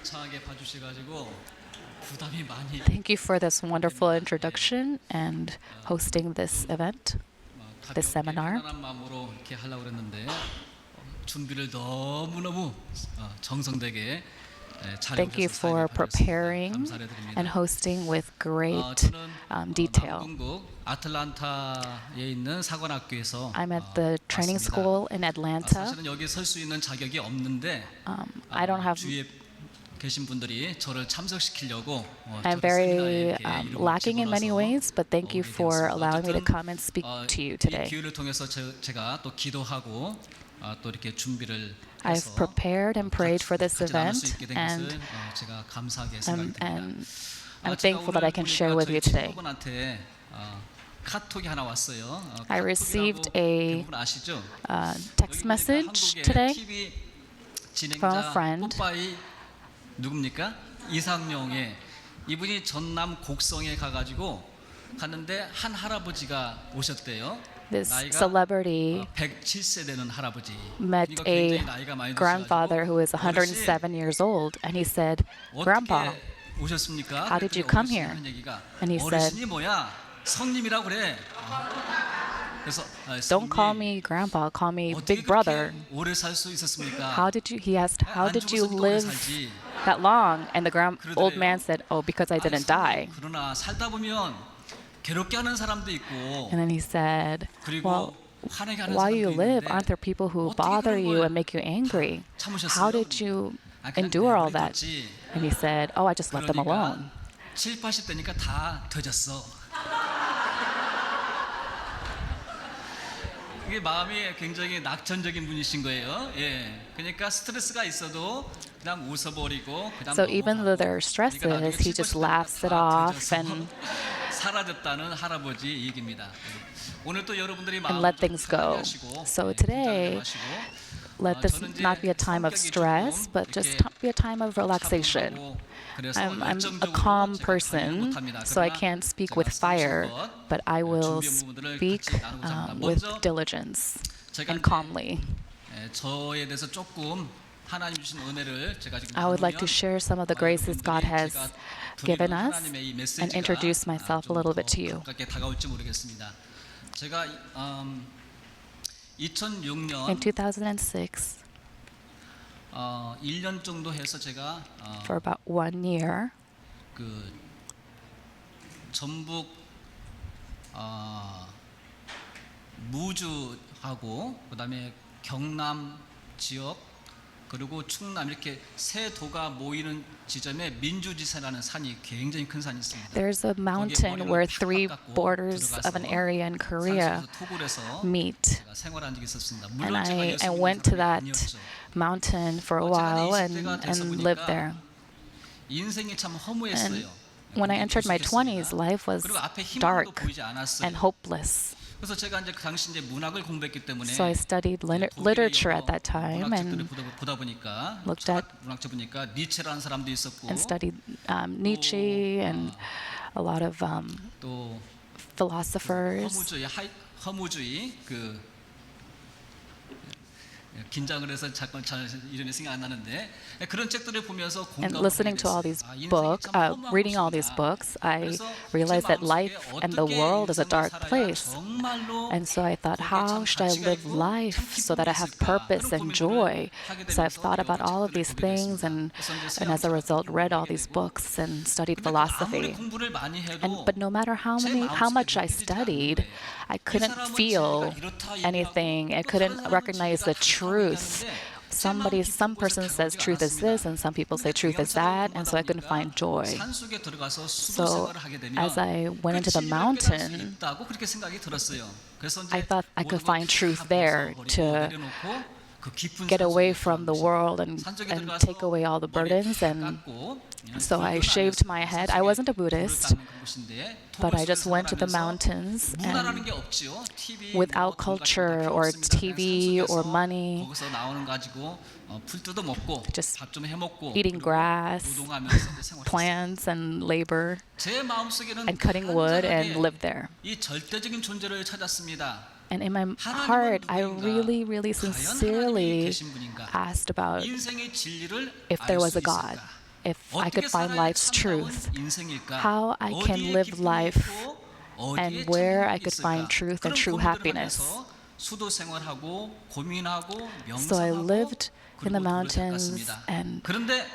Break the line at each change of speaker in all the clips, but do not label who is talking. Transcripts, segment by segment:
알차게 봐주셔가지고 부담이 많이
Thank you for this wonderful introduction and hosting this event, this seminar.
편안한 마음으로 이렇게 하려고 그랬는데 준비를 너무너무 정성되게
Thank you for preparing and hosting with great detail.
남궁국 아틀란타에 있는 사관학교에서
I'm at the training
왔습니다.
school in Atlanta.
사실은 여기 설 수 있는 자격이 없는데
I don't have.
주위에 계신 분들이 저를 참석시키려고
I'm very lacking in many ways, but thank you for allowing me to come and speak to you
이
today.
기회를 통해서 제가 또 기도하고 또 이렇게 준비를
I've
해서
prepared and prayed for this
같이 나눌 수
event,
있게 된
and
것을 제가 감사하게 생각됩니다.
I'm thankful that I can share with you today.
친구분한테 카톡이 하나 왔어요.
I received a
대부분 아시죠?
text message today
TV
from a
진행자
friend.
뽀빠이 누굽니까? 이상용의 이분이 전남 곡성에 가가지고 갔는데 한 할아버지가 오셨대요.
This
나이가
celebrity
107세 되는 할아버지.
met
그러니까
a
굉장히 나이가 많이
grandfather who is
어르신,
107 years old, and he said, "Grandpa,
어떻게 오셨습니까?
how did you
그랬더니
come
어르신이
here?"
하는 얘기가,
And he said,
어르신이 뭐야? 성님이라고 그래. 그래서
"Don't call
성님,
me grandpa, call me
어떻게
big brother."
그렇게 오래 살 수 있었습니까?
He asked, "How
안
did you
죽었으니까 오래
live
살지.
that long?" And the old
그러더래요.
man said, "Oh, because I didn't die."
그러나 살다 보면 괴롭게 하는 사람도 있고
And then he said, "Well,
그리고 화내게 하는
while
사람도
you live,
있는데
aren't there people who
어떻게
bother
그런
you
걸
and make you angry?
참으셨어요?
How did you
그냥
endure all
내버려
that?"
뒀지.
And he said, "Oh, I just let them alone."
7, 80대니까 다 터졌어. 이게 마음이 굉장히 낙천적인 분이신 거예요. 예, 그러니까 스트레스가 있어도 그냥 웃어버리고 그냥
So even though there are
그러니까
stresses,
나중에
he
7,
just
80대니까
laughs it
다
off
터져서
and
사라졌다는 할아버지 얘기입니다. 오늘 또 여러분들이
and
마음
let
좀
things go.
하시고,
So
긴장하지
today,
마시고,
let this
저는 이제
not be a time of
성격이
stress,
조금
but just
이렇게
be a time of relaxation.
차분하고 그래서
I'm a
열정적으로
calm
제가 강의를
person,
못합니다.
so I
그러나
can't speak
제가
with fire,
스트레스
but I will
준비한 부분들을
speak
같이 나누고자 합니다.
with
먼저
diligence
제가
and
이제
calmly.
저에 대해서 조금 하나님 주신 은혜를 제가 지금
I would like to
나누면
share some of the graces God has given us and introduce myself a little bit to you.
가깝게 다가올지 모르겠습니다. 제가
In
2006년
2006,
1년 정도 해서 제가
for about 1 year,
그 전북 무주하고 그다음에 경남 지역 그리고 충남 이렇게 세 도가 모이는 지점에 민주지사라는 산이 굉장히 큰 산이 있습니다.
there's a mountain where 3 borders of an area in Korea
산속에서 토굴 해서
meet.
제가 생활한 적이 있었습니다.
And
물론 제가
I
예수 믿는
went to
사람이
that
아니었죠.
mountain for a while and lived there.
인생이 참 허무했어요.
When I entered my 20s, life was
그리고 앞에 희망도
dark
보이지 않았어요.
and hopeless.
그래서 제가 이제 그 당시 이제 문학을 공부했기 때문에
So I studied literature at that time
문학책들을
and
보다 보니까
looked at
문학책 보니까 니체라는 사람도 있었고
studied Nietzsche and a lot of
또
philosophers.
허무주의 그 긴장을 해서 잠깐 잘 이름이 생각 안 나는데 그런 책들을 보면서
And
공감을
listening to all these books, reading all these books, I realized that life and the world is a dark place. And so I thought, how should I live life so that I have purpose and joy? So I've thought about all of these things and as a result read all these books and studied philosophy. But no matter how much I studied, I couldn't feel anything. I couldn't recognize the truth. Some person says truth is this, and some people say truth is that, and so I couldn't find joy. So as I went into the mountain, I thought I could find truth there to get away from the world and take away all the burdens. And so I shaved my head. I wasn't a Buddhist, but I just went to the mountains and without culture or TV or money, just eating grass, plants and labor and cutting wood and lived there. And in my heart, I really, really sincerely asked about if there was a God. if I could
어떻게
find
살아야
life's
참다운
truth,
인생일까?
how I can
어디에
live
기쁨이
life
있고 어디에
and where I
참음이
could
있을까?
find truth and
그런
true
고민들을
happiness.
하면서 수도 생활하고 고민하고
So I
명상하고
lived in the
그리고 도를
mountains
닦았습니다.
and
그런데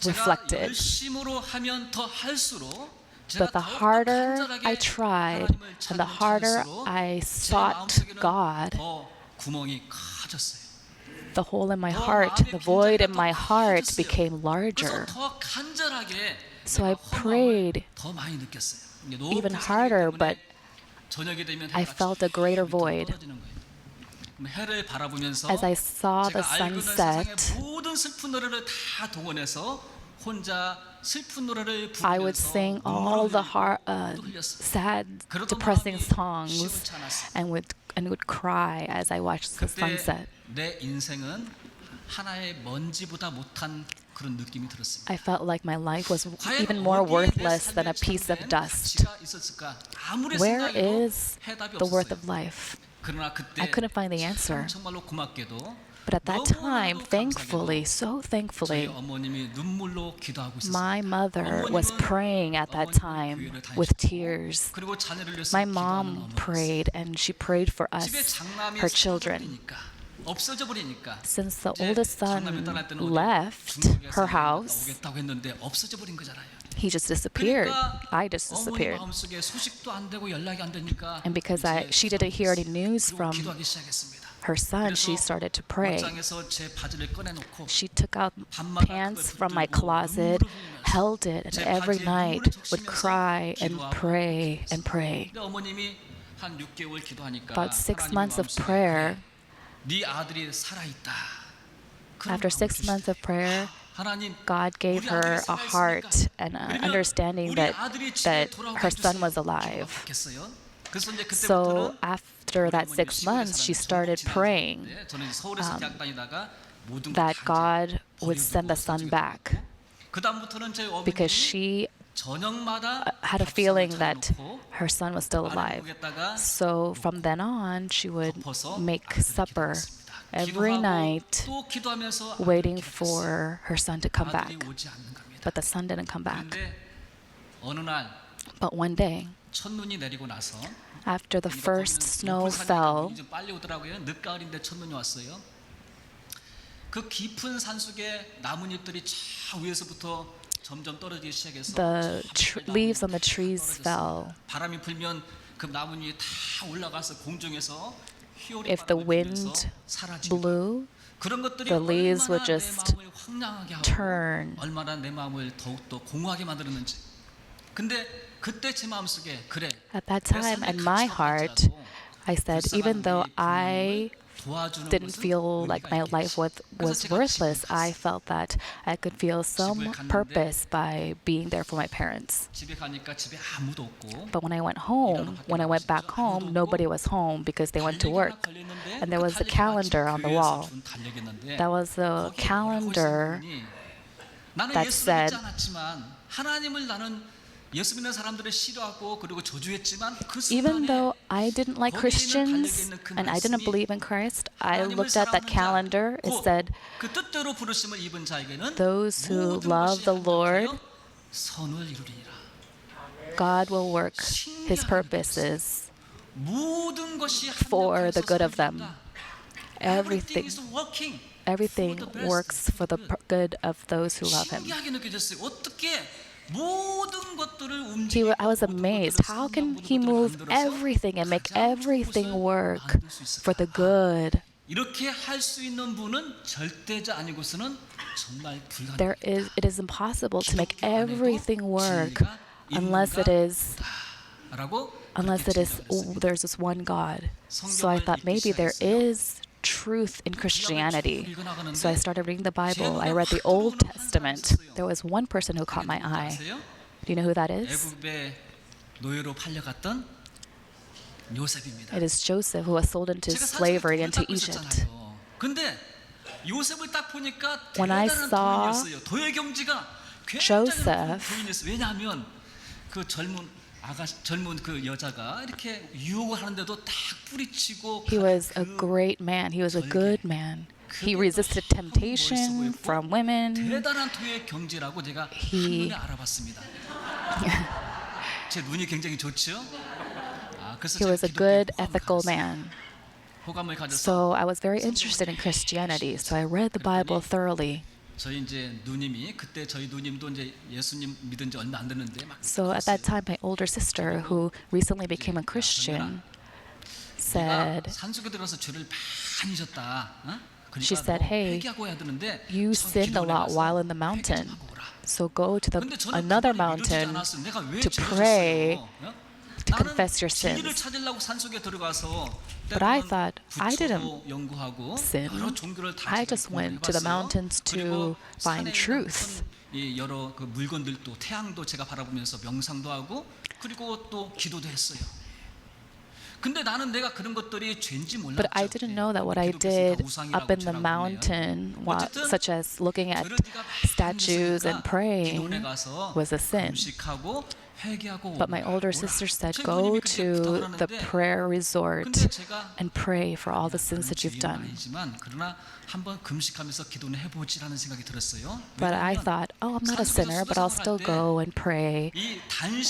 제가
reflected.
열심으로 하면 더 할수록
But the harder I tried and the harder I sought God,
구멍이 커졌어요.
the hole in my heart, the void in my heart became larger.
그래서 더 간절하게
So I
내가 허무함을
prayed
더 많이 느꼈어요.
even harder, but
저녁이 되면
I
해가
felt a greater void.
떨어지는 거예요. 그럼 해를 바라보면서
As I saw the
제가 알고 있는
sunset,
세상의 모든 슬픈 노래를 다 동원해서 혼자 슬픈 노래를
I would
부르면서
sing all the sad, depressing songs and would cry as I watched the
그때
sunset.
내 인생은 하나의 먼지보다 못한 그런 느낌이 들었습니다.
I felt like my life was
과연
even more
어디에 내
worthless than a
삶의
piece of
참된
dust.
가치가 있었을까? 아무리
Where
생각해도
is
해답이
the worth
없었어요.
of life?
그러나 그때
I couldn't find the answer.
정말로 고맙게도
But at that time,
너무나도
thankfully,
감사하게도
so
저희
thankfully,
어머님이 눈물로 기도하고 있었어요.
my mother was praying at that time with tears.
그리고 자녀를 위해서
My
기도하는
mom
어머니였어요.
prayed and she prayed for
집에
us,
장남이
her children.
없어져 버리니까
Since the
이제
oldest son
장남이 떠날 때는 어디
left
중국에서
her house,
오겠다고 했는데 없어져 버린 거잖아요.
he just disappeared.
그러니까
I just
어머니
disappeared.
마음속에 소식도 안 되고 연락이 안 되니까
And because
이제
she didn't hear any news
그리고
from
기도하기 시작했습니다.
her son, she started to pray.
옷장에서 제 바지를 꺼내놓고
She took out
밤마다
pants
그걸
from my
붙들고
closet,
눈물을 흘리면서
held it, and
제
every
바지에
night
눈물을
would
적시면서
cry and
기도하고
pray and pray.
근데 어머님이 한 6개월 기도하니까
About 6
하나님
months of
마음속에
prayer,
네 아들이 살아있다. 그런
after
마음을
6 months of prayer,
하나님
God gave
우리 아들이
her a
살아있으니까
heart and an
그러면
understanding
우리
that,
아들이 집에
that
돌아오게
her son
해주세요.
was alive.
기도하겠어요? 그래서 이제
So
그때부터는
after
우리
that
어머님이
6
시골에
months, she
살았는데
started
전국
praying
지나셨는데 저는 이제 서울에서 대학 다니다가 모든
that
걸 다
God
이제
would send the son back
그다음부터는 저희
because
어머님이
she
저녁마다
had a
밥상을
feeling that
차려놓고
her son was still alive.
아랫목에다가
So from then on, she would
덮어서
make
아들을
supper
기도했습니다.
every
기도하고
night,
또 기도하면서
waiting
아들을 기도했어요.
for her son to come
아들이
back.
오지 않는 겁니다.
But the son didn't come back.
그런데 어느 날
But one day,
첫눈이 내리고 나서
after the
그러니까
first
거기는
snow
높은 산이니까
fell,
눈이 좀 빨리 오더라고요. 늦가을인데 첫눈이 왔어요. 그 깊은 산속에 나뭇잎들이 저 위에서부터 점점 떨어지기 시작해서
the
저
leaves on the trees
떨어졌어요.
fell.
바람이 불면 그 나뭇잎이 다 올라가서 공중에서 휘어리
If the
바람을 불면서
wind
사라지고
blew,
그런 것들이
the leaves
얼마나
would
내
just
마음을 황량하게 하고
turn.
얼마나 내 마음을 더욱더 공허하게 만들었는지. 근데 그때 제 마음속에 그래
At that
내
time,
삶의
in my
가치가
heart,
없을지라도
I said,
불쌍한
even though
우리
I
부모님을 도와주는
didn't
것은
feel like
의미가
my
있겠지.
life was
그래서 제가
worthless,
집을
I
갔어요.
felt that I could feel some
집을 갔는데
purpose by being there for my parents.
집에 가니까 집에 아무도 없고
But when I went home, when I went back home, nobody was home because they went to
달력이
work.
하나 걸렸는데
And there
그
was a
달력이
calendar
마치
on the
교회에서
wall.
준 달력이었는데
That was a
거기에 뭐라고
calendar
있었냐니 나는
that
예수를
said-
믿지 않았지만 하나님을 나는 예수 믿는 사람들을 싫어하고 그리고 저주했지만 그
even
순간에
though I didn't like
거기에 있는
Christians
달력에 있는 그
and I didn't
말씀이
believe in Christ, I
하나님을
looked at that
사랑하는
calendar.
자,
It
곧
said,
그 뜻대로 부르심을 입은 자에게는
those who
모든
love
것이
the Lord,
합력하여 선을 이루리라.
God will work His
신기한
purposes
모든 것이
for the
합력해서
good of them.
선을 이룬다.
Everything,
is working
everything
for the best.
works for the good of those who love Him.
신기하게 느껴졌어요. 어떻게 모든 것들을 움직이고
I was amazed. How can He move everything and make everything work for the good?
이렇게 할 수 있는 분은 절대자 아니고서는 정말
It is impossible to make everything work unless it is there's this one God. So I thought maybe there is truth in Christianity. So I started reading the Bible. I read the Old Testament. There was one person who caught my eye. Do you know who that is?
애굽의 노예로 팔려갔던 요셉입니다.
It is Joseph who was sold into slavery into Egypt.
근데 요셉을 딱 보니까
When I
대단한
saw
도인이었어요. 도의 경지가 굉장히
Joseph,
도인이었어요. 왜냐하면 그 젊은 그 여자가 이렇게 유혹을 하는데도 딱 뿌리치고
he was a great man. He was a good man. He resisted temptation from women.
대단한 도의 경지라고 제가
He-
한눈에 알아봤습니다. 제 눈이 굉장히 좋죠. 그래서
He
제가
was a
기독교에
good,
호감을
ethical
가졌어요.
man.
호감을 가져서
So I was very interested in Christianity. So I read the Bible thoroughly.
저희 이제 누님이 그때 저희 누님도 이제 예수님 믿은 지 얼마 안 됐는데 막
So at that time, my older sister, who recently became a Christian,
네가
said,
산속에 들어서 죄를 많이 졌다.
She
그러니까
said,
너
"Hey,
회개하고 해야 되는데
you
저
sinned a
기도원에
lot
가서
while in the
회개 좀
mountain.
하고 오라."
So go to
근데 저는
another
그거를 이루어지지
mountain
않았어요. 내가 왜
to
죄를
pray
졌어요?
to
나는
confess your
진리를
sins.
찾으려고 산속에 들어가서
But I
때로는
thought I
부처도
didn't
연구하고
sin.
여러 종교를 다
I
제가
just
공부를
went to the
해봤어요.
mountains to
그리고 산에
find
있는
truth.
무슨 이 여러 그 물건들도 태양도 제가 바라보면서 명상도 하고 그리고 또 기도도 했어요. 근데 나는 내가 그런 것들이 죄인지 몰랐죠.
But I didn't know that what I did up in the mountain, such as looking at statues and praying, was a sin. But my older sister said, go to the prayer resort and pray for all the sins that you've done.
그러나 한번 금식하면서 기도는 해보지라는 생각이 들었어요.
But I thought, oh, I'm not a sinner, but I'll still go and pray
이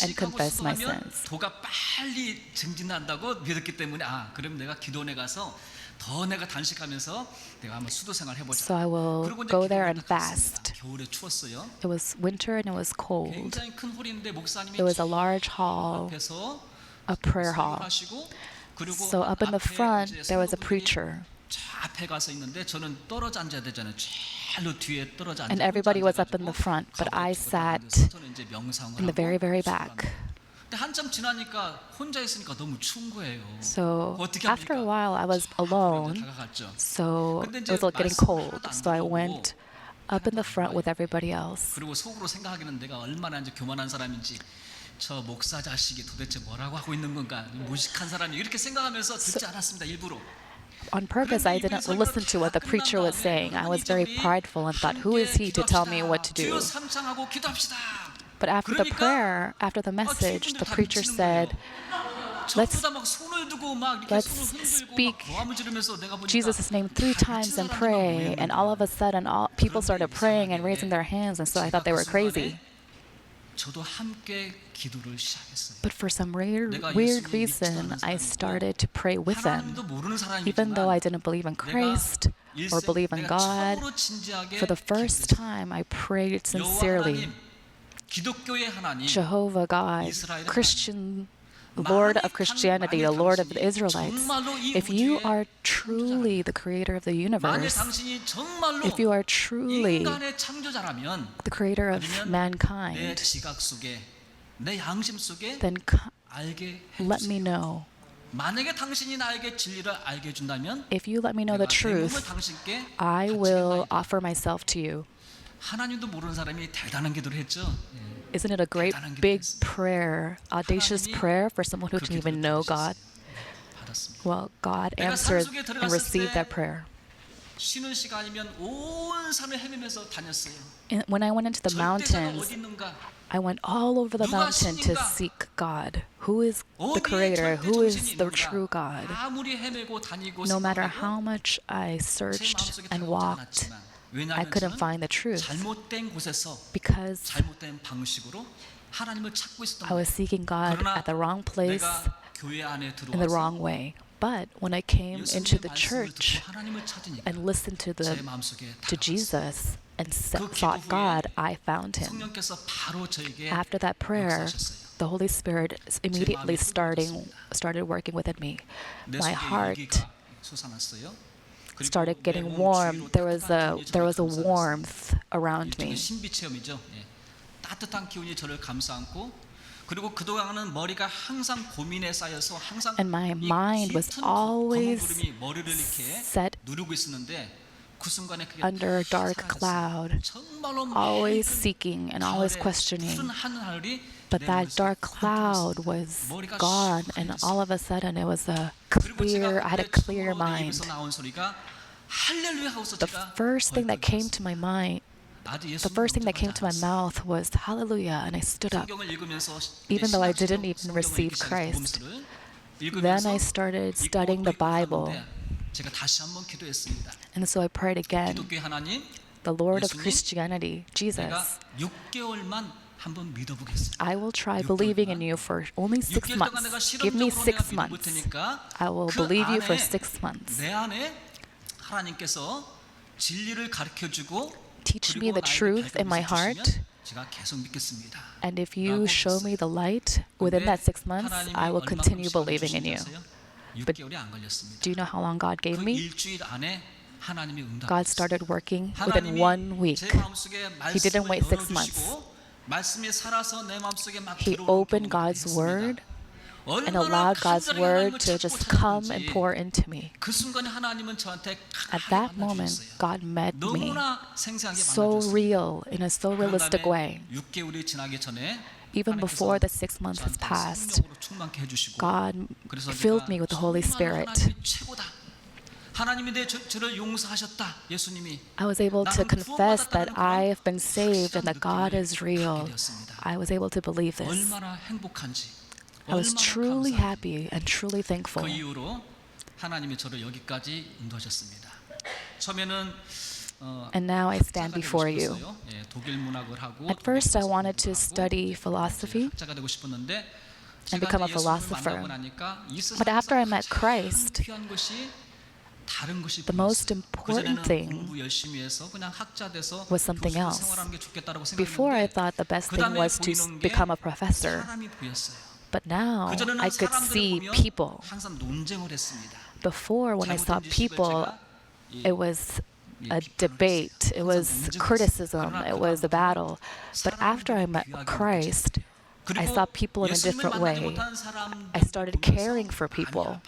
and confess my
단식하고
sins.
도가 빨리 증진한다고 믿었기 때문에 그럼 내가 기도원에 가서 더 내가 단식하면서 내가 한번 수도 생활 해보자.
So I will
그리고 이제
go there
기도원에
and
갔습니다.
fast.
겨울에 추웠어요.
It was winter and it was cold.
굉장히 큰 홀인데 목사님이
It was a large hall,
앞에서
a prayer hall.
설교하시고 그리고
So up in the
앞에
front,
이제
there was a
성도분들이
preacher.
저 앞에 가서 있는데 저는 떨어져 앉아야 되잖아요. 제일로 뒤에 떨어져 앉아.
And everybody was up in the front, but I sat in the very, very back.
근데 한참 지나니까 혼자 있으니까 너무 추운 거예요.
So
어떻게
after a
합니까?
while, I was
앞으로 이제
alone.
다가갔죠.
So
근데
it
이제
was like getting
말씀을
cold.
하나도 안
So I
듣고
went up in the front with everybody else.
그리고 속으로 생각하기는 내가 얼마나 이제 교만한 사람인지 저 목사 자식이 도대체 뭐라고 하고 있는 건가 무식한 사람이 이렇게 생각하면서 듣지 않았습니다. 일부러.
On purpose, I didn't listen to what the preacher was saying. I was very prideful and thought, who is he to tell me what to do? But after the prayer, after the message, the preacher said, let's speak Jesus' name 3 times and pray. And all of a sudden, people started praying and raising their hands, and so I thought they were crazy.
저도 함께 기도를 시작했어요.
But for some weird reason, I started to pray with them.
하나님도 모르는
Even though I
사람이지만
didn't believe in Christ or believe in
내가
God,
처음으로 진지하게
for the first
기도했어요.
time I prayed
여호와
sincerely.
하나님, 기독교의 하나님,
Jehovah God, Christian Lord of Christianity, the Lord of the Israelites, if you are truly the creator of the
만약
universe,
당신이 정말로
if you are truly
인간의 창조자라면
the creator of
내
mankind,
지각 속에 내 양심 속에
then
알게
let me
해주세요.
know.
만약에 당신이 나에게 진리를 알게 해준다면
If you let me know the
내가 내 몸을
truth,
당신께
I
바치겠나이다.
will offer myself to you.
하나님도 모르는 사람이 대단한 기도를 했죠.
Isn't it a great, big prayer, audacious prayer for someone who
그
didn't even
기도를
know
들으셨어요.
God?
받았습니다.
Well, God
내가
answered
산속에
and
들어갔을
received
때
that prayer.
쉬는 시간이면 온 산을 헤매면서 다녔어요.
And when I went into the
절대자가
mountains,
어디 있는가?
I went all over the
누가
mountain to
신인가?
seek God. Who is the
어디에
Creator?
절대
Who is
정신이
the
있는가?
true God?
아무리 헤매고 다니고
No matter
생각해도
how much I
제
searched
마음속에
and
다가오지
walked,
않았지만
I
왜냐하면
couldn't
저는
find the truth
잘못된 곳에서
because
잘못된 방식으로 하나님을 찾고 있었던
I was
거예요.
seeking God
그러나
at the wrong place
내가 교회 안에
in the
들어와서
wrong way. But when I came into
예수님의
the
말씀을
church
듣고 하나님을 찾으니까
and listened to
제
the
마음속에
to
다가왔어요.
Jesus and
그
sought
기도
God,
후에
I found Him.
성령께서 바로 저에게
After that prayer,
역사하셨어요.
the Holy Spirit immediately started working within me.
내
My
속에
heart
열기가 솟아났어요. 그리고
started
내
getting
몸
warm.
주위로
There was
따뜻한
a
기운이 저를 감싸
warmth around
일종의
me.
신비 체험이죠. 예. 따뜻한 기운이 저를 감싸안고 그리고 그동안은 머리가 항상 고민에 쌓여서 항상
And my
이
mind was
짙은 검은
always
구름이 머리를 이렇게
set
누르고 있었는데 그 순간에 그게
under a dark
사라졌어요.
cloud,
정말로
always
맑은
seeking and always
가을의
questioning.
푸른 하늘이
But
내
that
머릿속에
dark
확
cloud
들어왔어요.
was
머리가
gone,
시원해졌어요.
and all of a sudden it was a
그리고 제가
I had a
그때
clear
처음으로 내
mind.
입에서 나온 소리가 할렐루야 하고서
The
제가
first thing that came
벌떡
to my mind,
나도
the
예수님을
first thing that came to my
영접하지 않았어요.
mouth was Hallelujah, and I stood up.
성경을 읽으면서
Even though I didn't
신학적
even
성경을
receive
읽기 시작해서
Christ.
복음서를
Then
읽으면서
I started
읽고
studying the
또 읽고
Bible.
하는데 제가 다시 한번 기도했습니다.
And so I prayed again,
기독교의 하나님,
the Lord of
예수님,
Christianity,
내가
Jesus,
6개월만 한번 믿어보겠습니다.
I will try believing in you for only 6
6개월 동안 내가
months. Give me
실험적으로
6
내가 믿어볼
months.
테니까
I will
그
believe you for
안에
6 months.
내 안에 하나님께서 진리를 가르쳐주고
Teach me
그리고
the
나에게
truth in my
밝혀서
heart.
주시면 제가 계속 믿겠습니다.
And if you show me the light within that 6 months, I will continue believing in you.
6개월이 안 걸렸습니다.
Do you know how long God gave
그
me?
일주일 안에 하나님이
God
응답했어요.
started working within
하나님이
1 week.
제 마음속에
He didn't
말씀을
wait 6 months.
열어주시고 말씀이 살아서 내 마음속에 막
He
들어오는
opened
경험이
God's
있습니다.
word and
얼마나
allowed God's
간절히
word
하나님을
to
찾고
just come and
찾았는지
pour into me.
그 순간에 하나님은 저한테
At
강하게
that moment,
만나주셨어요.
God met me
너무나 생생하게
so
만나주셨어요.
real, in a so
그런
realistic way.
다음에 6개월이 지나기 전에
Even before
하나님께서
the 6 months has
저한테
passed,
성령으로 충만케 해주시고
God
그래서
filled
제가
me with the Holy
정말
Spirit.
하나님이 최고다. 하나님이 저를 용서하셨다. 예수님이
I was able to confess that I have been saved and that God is real. I was able to believe this.
얼마나 행복한지
I was
얼마나
truly
감사한지.
happy and truly thankful.
그 이후로 하나님이 저를 여기까지 인도하셨습니다. 처음에는
And now I stand
학자가 되고
before you.
싶었어요. 예, 독일 문학을 하고
At first, I
독일
wanted to
공부를 하고
study philosophy
학자가 되고 싶었는데
and become a
예수님을
philosopher.
만나고 나니까 이
But after I
세상에서
met Christ,
가장 귀한 것이 다른 것이
the most
보였어요.
important
그전에는
thing
공부 열심히 해서 그냥 학자 돼서
was something
교수로
else.
생활하는 게 좋겠다라고
Before, I
생각했는데
thought the best thing
그다음에
was to
보이는 게
become a professor.
사람이 보였어요.
But now,
그전에는
I could
사람들을
see
보면
people.
항상 논쟁을 했습니다.
Before, when I saw
잘못된 지식을
people,
제가 이
it was a debate, it was criticism, it was a battle. But after I met Christ, I saw people in a different way. I started caring for people.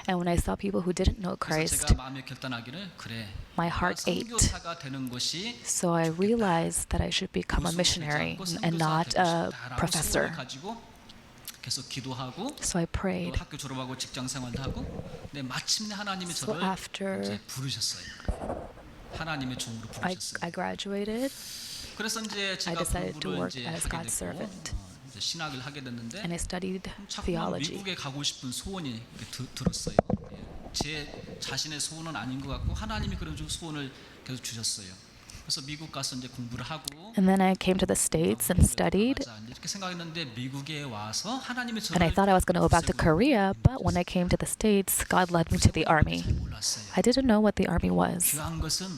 And when I saw people who didn't know Christ,
제가 마음에 결단하기를 그래.
my heart ached.
선교사가 되는 것이
So I realized that I should become a missionary and not a professor.
가지고 계속 기도하고
So I
또
prayed.
학교 졸업하고 직장 생활도 하고 네, 마침내 하나님이
So
저를
after
이제 부르셨어요. 하나님의 종으로
I
부르셨어요.
graduated,
그래서 이제
I
제가
decided to
공부를
work
이제
as
하게
God's
됐고
servant.
이제 신학을 하게 됐는데
and I studied
자꾸만
theology.
미국에 가고 싶은 소원이 이렇게 들었어요. 예. 제 자신의 소원은 아닌 것 같고 하나님이 그런 소원을 계속 주셨어요. 그래서 미국 가서 이제 공부를 하고
And then I came to the States and studied.
맞아, 이렇게 생각했는데 미국에 와서 하나님이
And I thought I was going to go back to Korea, but when I came to the States, God led me to the army.
잘 몰랐어요.
I didn't know what the army was.
귀한 것은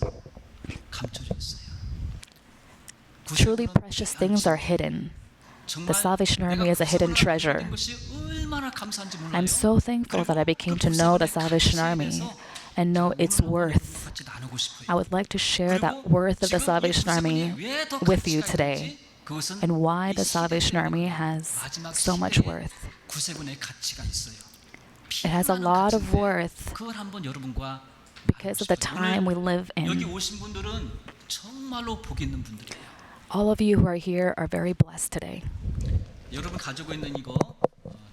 감춰져 있어요.
Truly precious things are hidden. The Salvation Army is a hidden treasure. I'm so thankful that I became to know the Salvation Army and know its worth. I would like to share that worth of the Salvation Army with you today and why the Salvation Army has so much worth. It has a lot of worth
그걸 한번 여러분과
because of the time we live
여기
in.
오신 분들은 정말로 복 있는 분들이에요.
All of you who are here are very blessed today.
여러분 가지고 있는 이거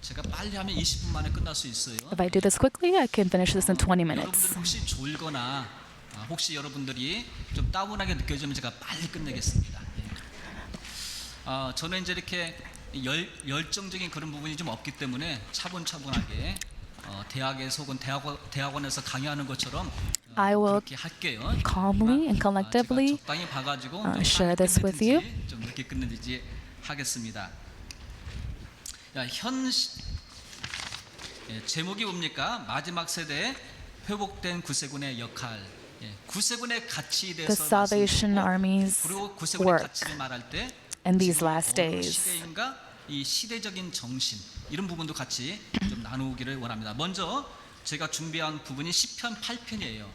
제가 빨리 하면 20분 만에 끝날 수 있어요.
If I do this quickly, I can finish this in 20 minutes.
여러분들 혹시 졸거나 혹시 여러분들이 좀 따분하게 느껴지면 제가 빨리 끝내겠습니다. 저는 이제 이렇게 열정적인 그런 부분이 좀 없기 때문에 차분차분하게 대학에서 혹은 대학원에서 강의하는 것처럼
I will
그렇게 할게요.
calmly and collectively
제가 적당히 봐가지고
share this with you.
좀 늦게 끝내든지 하겠습니다. 제목이 뭡니까? 마지막 세대 회복된 구세군의 역할. 구세군의 가치에
The
대해서
Salvation Army's
그리고 구세군의
work
가치를 말할 때
in these
지금
last
어느
days.
시대인가 이 시대적인 정신 이런 부분도 같이 좀 나누기를 원합니다. 먼저 제가 준비한 부분이 시편 8편이에요.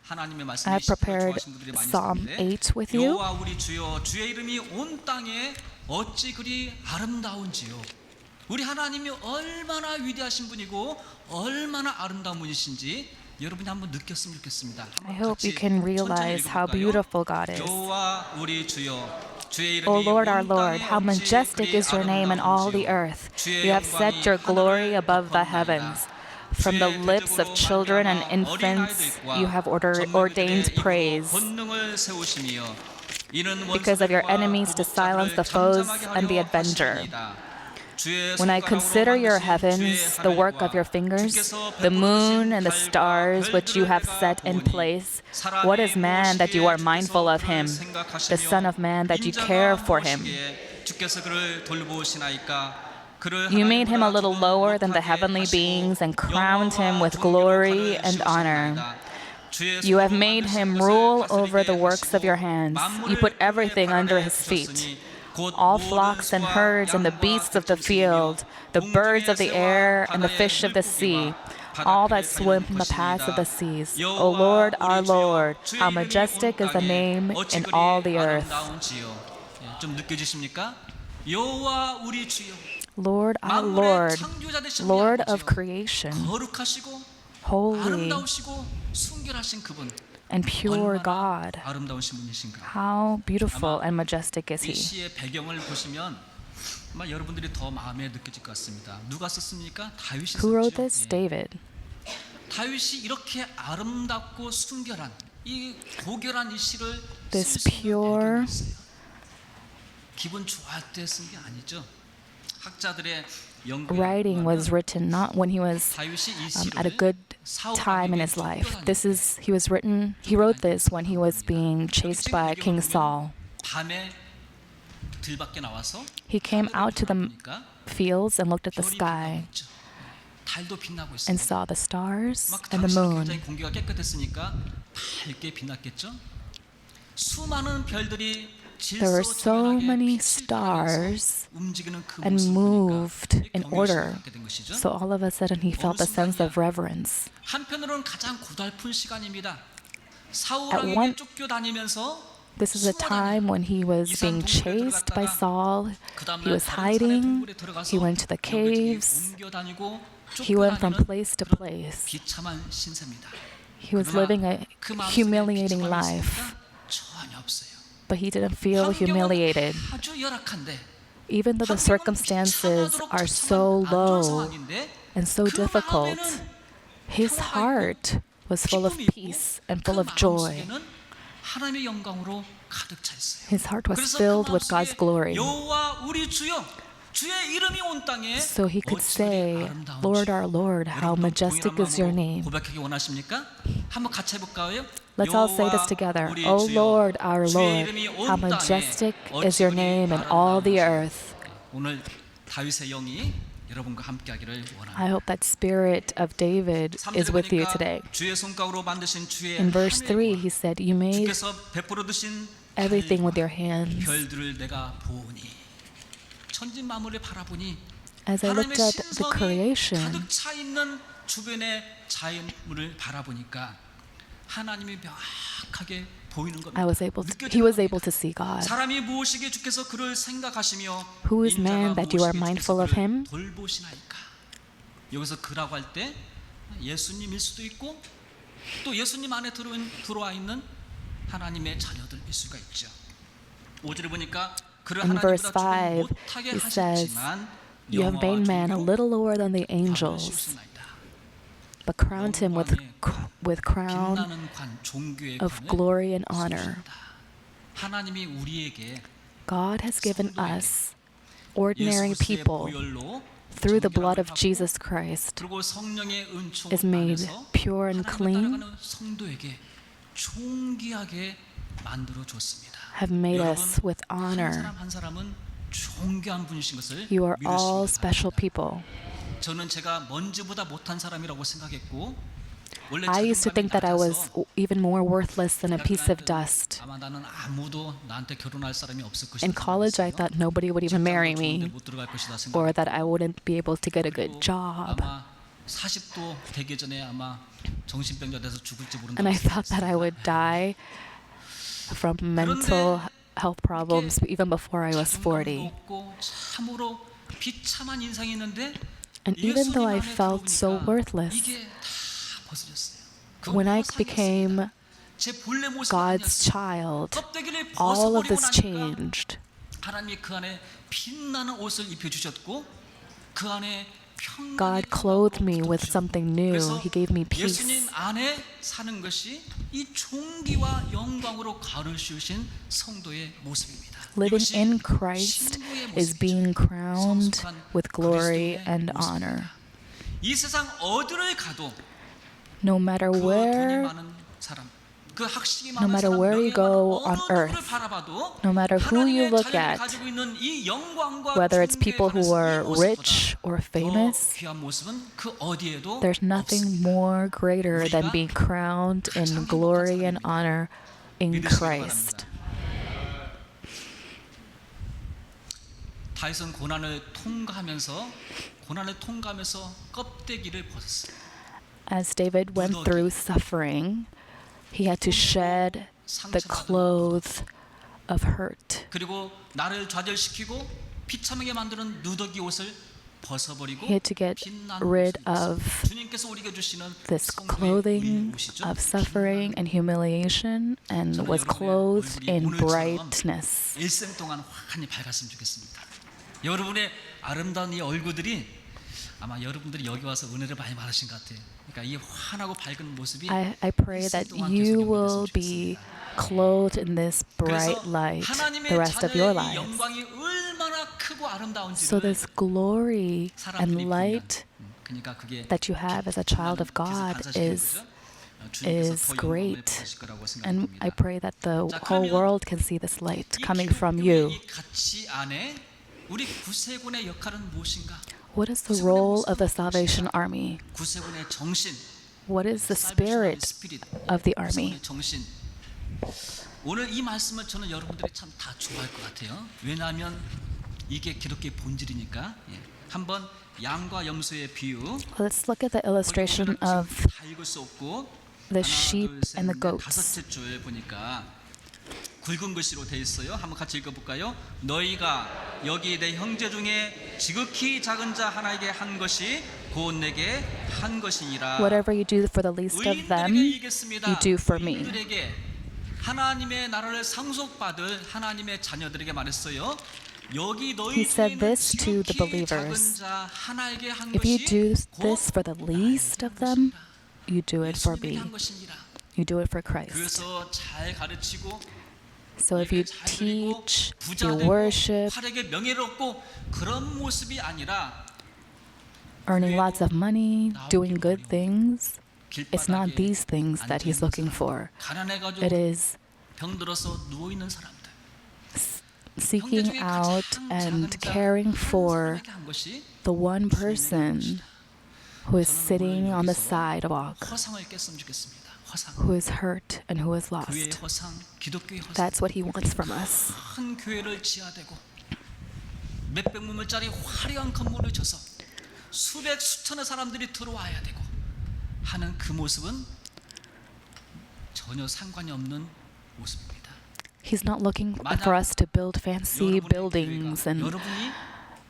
하나님의 말씀이
I prepared
좋아하시는 분들이 많이
Psalm
있는데
8 with you.
여호와 우리 주여 주의 이름이 온 땅에 어찌 그리 아름다운지요. 우리 하나님이 얼마나 위대하신 분이고 얼마나 아름다운 분이신지 여러분이 한번 느꼈으면 좋겠습니다.
I hope you can realize how beautiful God is.
여호와 우리 주여 주의
O
이름이
Lord, our
온
Lord,
땅에
how
어찌
majestic
그리
is your name in all the
아름다운지요.
earth.
주의
You have set
영광이
your glory
하늘을
above the
덮었나이다.
heavens. From the
주의
lips of
대적으로
children and
말미암아
infants,
어린아이들과
you have
전무들의
ordained
입으로
praise.
권능을 세우시며 이는
Because of your
원수들과
enemies to silence the foes
잠잠하게
and the
하려
avenger.
하심이니이다.
When I consider your heavens, the work of your fingers, the moon and the stars which you have set in place, what is man that you are mindful of him, the Son of Man that you care for him? You made him a little lower than the heavenly beings and crowned him with glory and honor. You have made him rule over the works of your hands. You put everything under his feet. All flocks and herds and the beasts of the field, the birds of the air and the fish of the sea, all that swim in the paths of the seas. O Lord, our Lord, how majestic is the name in all the earth.
좀 느껴지십니까? 여호와 우리 주여.
Lord, our Lord, Lord of creation,
거룩하시고
holy
아름다우시고 순결하신 그분.
and pure God.
아름다우신 분이신가?
How beautiful and majestic is
이
he.
시의 배경을 보시면 아마 여러분들이 더 마음에 느껴질 것 같습니다. 누가 썼습니까? 다윗이
Who wrote
썼죠.
this? David.
다윗이 이렇게 아름답고 순결한 이 고결한 이 시를
This
쓸 수 있는
pure-
배경이 있어요. 기분 좋아할 때 쓴 게 아니죠. 학자들의 연구에
Writing was written not when he was
다윗이 이
at a
시를
good
사울
time in
왕에게
his life.
쫓겨다닐
He wrote this when he was being chased by King Saul.
밤에 들밖에 나와서
He came out to the
보니까
fields and looked at the
별이
sky
빛나고 있죠. 달도 빛나고
and
있어요.
saw the stars
막
and the
당시는
moon.
굉장히 공기가 깨끗했으니까 밝게 빛났겠죠. 수많은 별들이
There were so many stars and moved in order. So all of a sudden he felt a sense of reverence.
한편으로는 가장 고달픈 시간입니다. 사울
At
왕에게
one-
쫓겨다니면서
This is a time when he was being chased by Saul. He was hiding. He went to the caves. He went from place to place.
비참한 신세입니다.
He was living a
그 마음속에
humiliating
비참함이
life,
있습니까? 전혀 없어요.
but he didn't feel humiliated.
환경은 아주 열악한데
Even though the circumstances are so low and so difficult, his heart was full of peace and full of joy.
하나님의 영광으로 가득 차 있어요.
His heart was
그래서
filled
그
with God's
마음속에
glory.
여호와 우리 주여 주의 이름이 온 땅에
So he could
어찌
say,
그리 아름다운지.
Lord, our Lord, how
여러분도
majestic
동일한
is your
마음으로
name.
고백하기 원하십니까? 한번 같이 해볼까요?
Let's all say this together.
우리
O
주여,
Lord, our
주의
Lord,
이름이 온
how
땅에
majestic
어찌
is your
그리
name in all the
아름다운지.
earth.
오늘 다윗의 영이 여러분과 함께하기를 원합니다.
I hope that spirit of David is with you today.
주의 손가락으로 만드신 주의
In verse 3,
하늘과
he said, You made
주께서 베풀어 두신
everything with your
달과
hands.
별들을 내가 보니 천지 만물을 바라보니
As I looked
하나님의
at the
신성이
creation,
가득 차 있는 주변의 자연물을 바라보니까 하나님이 명확하게 보이는 겁니다.
he was able to see God.
사람이 무엇이기에 주께서 그를 생각하시며
Who is man
인자가
that you are
무엇이기에
mindful of
주께서
him?
그를 돌보시나이까. 여기서 그라고 할 때 예수님일 수도 있고 또 예수님 안에 들어와 있는 하나님의 자녀들일 수가 있죠. 5절을 보니까 그를
In verse
하나님보다 조금
5,
못하게
he says,
하셨지만
You have made man a little lower than the angels,
씌우시나이다.
but crowned him with crown
빛나는 관, 종교의
of
관을
glory and honor.
씌우신다. 하나님이 우리에게
God has given us, ordinary
예수 그리스도의
people,
보혈로
through the blood of
정결함을
Jesus
받고
Christ,
그리고 성령의 은총
is made
안에서
pure and
하나님을
clean,
따라가는 성도에게 존귀하게 만들어 줬습니다.
have made
여러분,
us with
한
honor.
사람 한 사람은 존귀한 분이신 것을
You are
믿으시기
all
바랍니다.
special people.
저는 제가 먼지보다 못한 사람이라고 생각했고 원래
I used to think that I was
자존감이
even more worthless than a piece of dust.
아마 나는 아무도 나한테 결혼할 사람이 없을 것이다.
In college, I thought nobody would even marry me,
못 들어갈 것이다
or
생각.
that I wouldn't be able to get a good job.
아마 40도 되기 전에 아마 정신병자 돼서 죽을지 모른다.
And I thought that I would die from mental health problems even before I was 40.
참으로 비참한 인상이 있는데
And even though I felt so worthless,
이게 다 벗어졌어요.
when I became
제 본래 모습이
God's
아니었어요.
child,
껍데기를
all of
벗어버리고
this
나니까
changed.
하나님이 그 안에 빛나는 옷을 입혀 주셨고 그 안에
God clothed me with something new. He gave me peace.
예수님 안에 사는 것이 이 존귀와 영광으로 가를 씌우신 성도의 모습입니다.
Living in Christ is being crowned with glory and honor.
이 세상 어디를 가도
No matter
그 돈이
where,
많은 사람, 그 학식이
no
많은
matter
사람,
where you
명예가
go
많은
on
어느 누구를
earth,
바라봐도
no matter who you
하나님의
look
자녀를
at,
가지고 있는 이 영광과
whether it's
존귀에
people who
관해서
are
이 모습보다
rich or
더
famous,
귀한 모습은 그 어디에도
there's nothing
없습니다.
more greater than being crowned in glory and honor in
믿으시기
Christ.
바랍니다. 다윗은 고난을 통과하면서 껍데기를 벗었어요.
As David went through suffering, he had to shed the clothes of hurt.
그리고 나를 좌절시키고 비참하게 만드는 누더기 옷을 벗어버리고
He had to get
빛나는
rid
옷을 입었어요.
of
주님께서 우리에게 주시는
this
성도의
clothing
옷이죠.
of suffering and humiliation and was clothed in brightness.
일생 동안 환히 밝았으면 좋겠습니다. 여러분의 아름다운 이 얼굴들이 아마 여러분들이 여기 와서 은혜를 많이 받으신 것 같아요. 그러니까 이 환하고 밝은 모습이
I pray that you will be clothed in this bright light the rest of your lives.
영광이 얼마나 크고
So
아름다운지를
this glory and light
그러니까 그게
that you have as a child of God is great. And I pray that the whole world can see this light coming from you.
이 가치 안에 우리 구세군의 역할은 무엇인가?
What is the role of the Salvation Army?
구세군의 정신,
What is the spirit of the army?
구세군의 정신. 오늘 이 말씀을 저는 여러분들이 참 다 좋아할 것 같아요. 왜냐하면 이게 기독교의 본질이니까. 예. 한번 양과 염소의 비유.
Let's look at the illustration of
다 읽을 수 없고
the
하나,
sheep
둘, 셋,
and the
넷,
goats.
다섯째 줄에 보니까 굵은 글씨로 되어 있어요. 한번 같이 읽어볼까요? 너희가 여기 내 형제 중에 지극히 작은 자 하나에게 한 것이 곧 내게 한 것이니라.
Whatever you do for the least of them, you do for me.
의인들에게 하나님의 나라를 상속받을 하나님의 자녀들에게 말했어요. 여기 너희
He said
중에
this to the
지극히 작은
believers.
자 하나에게 한
If you
것이
do
곧
this for the least of them, you do it for
예수님이
me.
한 것이니라.
You do it for Christ.
그래서 잘 가르치고
So if you teach, you worship,
팔에게 명예를 얻고 그런 모습이 아니라
earning lots of money, doing good things, it's not these things that He's looking for.
가난해가지고
It is
병들어서 누워 있는 사람들,
seeking out and caring for
한 것이
the one person who is sitting on the sidewalk,
허상을 깼으면 좋겠습니다. 허상,
who is hurt and who is
교회의
lost.
허상, 기독교의 허상.
That's what He wants from us.
큰 교회를 지어대고 몇백 문물짜리 화려한 건물을 져서 수백 수천의 사람들이 들어와야 되고 하는 그 모습은 전혀 상관이 없는 모습입니다.
He's not looking for us to build fancy
여러분의
buildings
교회가,
and
여러분이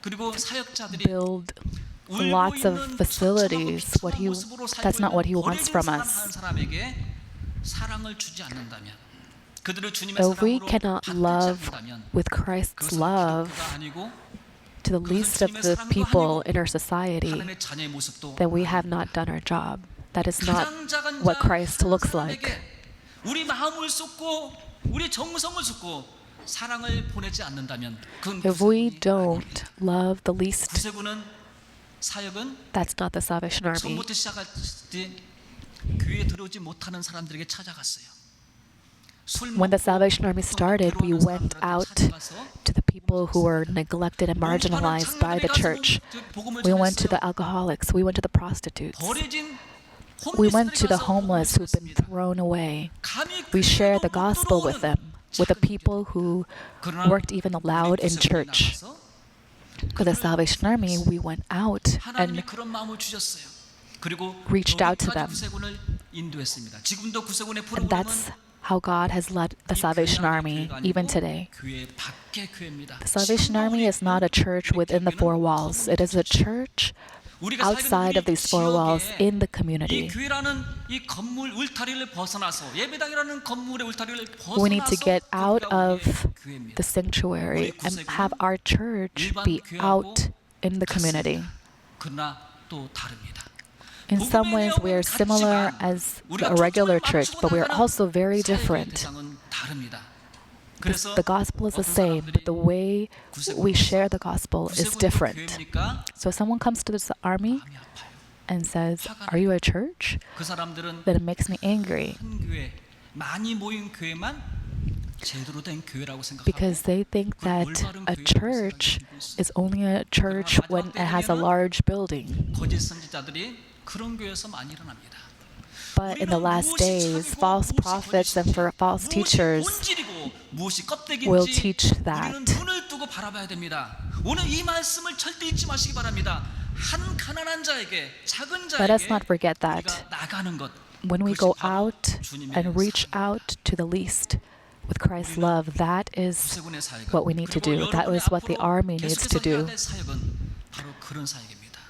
그리고 사역자들이
build lots of facilities. That's not what He wants from us.
사람에게 사랑을 주지 않는다면, 그들을 주님의
If we
사랑으로
cannot
바꾸지
love
않는다면,
with Christ's
그것은
love
기독교가 아니고
to the least of the people in our society,
하나님의 자녀의 모습도
then we have not done our job. That is not
가장 작은
what
자
Christ
한
looks
사람에게
like.
우리 마음을 쏟고 우리 정성을 쏟고 사랑을 보내지 않는다면 그건
If we
구세군이
don't
아닙니다.
love the least,
구세군은 사역은
that's not the Salvation Army.
처음부터 시작할 때 교회에 들어오지 못하는 사람들에게 찾아갔어요.
When the Salvation Army started, we went out to the people who were neglected and marginalized by the church. We went to the alcoholics. We went to the prostitutes. We went to the homeless who've been thrown away. We shared the gospel with them, with the people who weren't even allowed in church. For the Salvation Army, we went out and reached out to them. And that's how God has led the Salvation Army even today. The Salvation Army is not a church within the four walls. It is a church outside of these four walls in the community. We need to get out of the sanctuary and have our church be out in the community.
그러나 또 다릅니다.
In some ways, we are similar as a regular church, but we are also very different. The gospel is the same, but the way we share the gospel is different. So if someone comes to this army and says, "Are you a church?"
그 사람들은
then it makes me angry
큰 교회, 많이 모인 교회만 제대로 된 교회라고 생각하고
because they think that a church is only a church when it has a large building.
거짓 선지자들이 그런 교회에서 많이 일어납니다.
But in the last days, false prophets and false teachers will teach that.
우리는 눈을 뜨고 바라봐야 됩니다. 오늘 이 말씀을 절대 잊지 마시기 바랍니다. 한 가난한 자에게, 작은
Let us
자에게
not forget that.
우리가 나가는 것,
When we go
그것이 바로
out
주님의
and reach
사랑.
out to the least with Christ's love, that is
구세군의 사역은,
what we need to
그리고
do. That is what the
여러분이
army
앞으로
needs to
계속해서 해야
do.
될 사역은 바로 그런 사역입니다.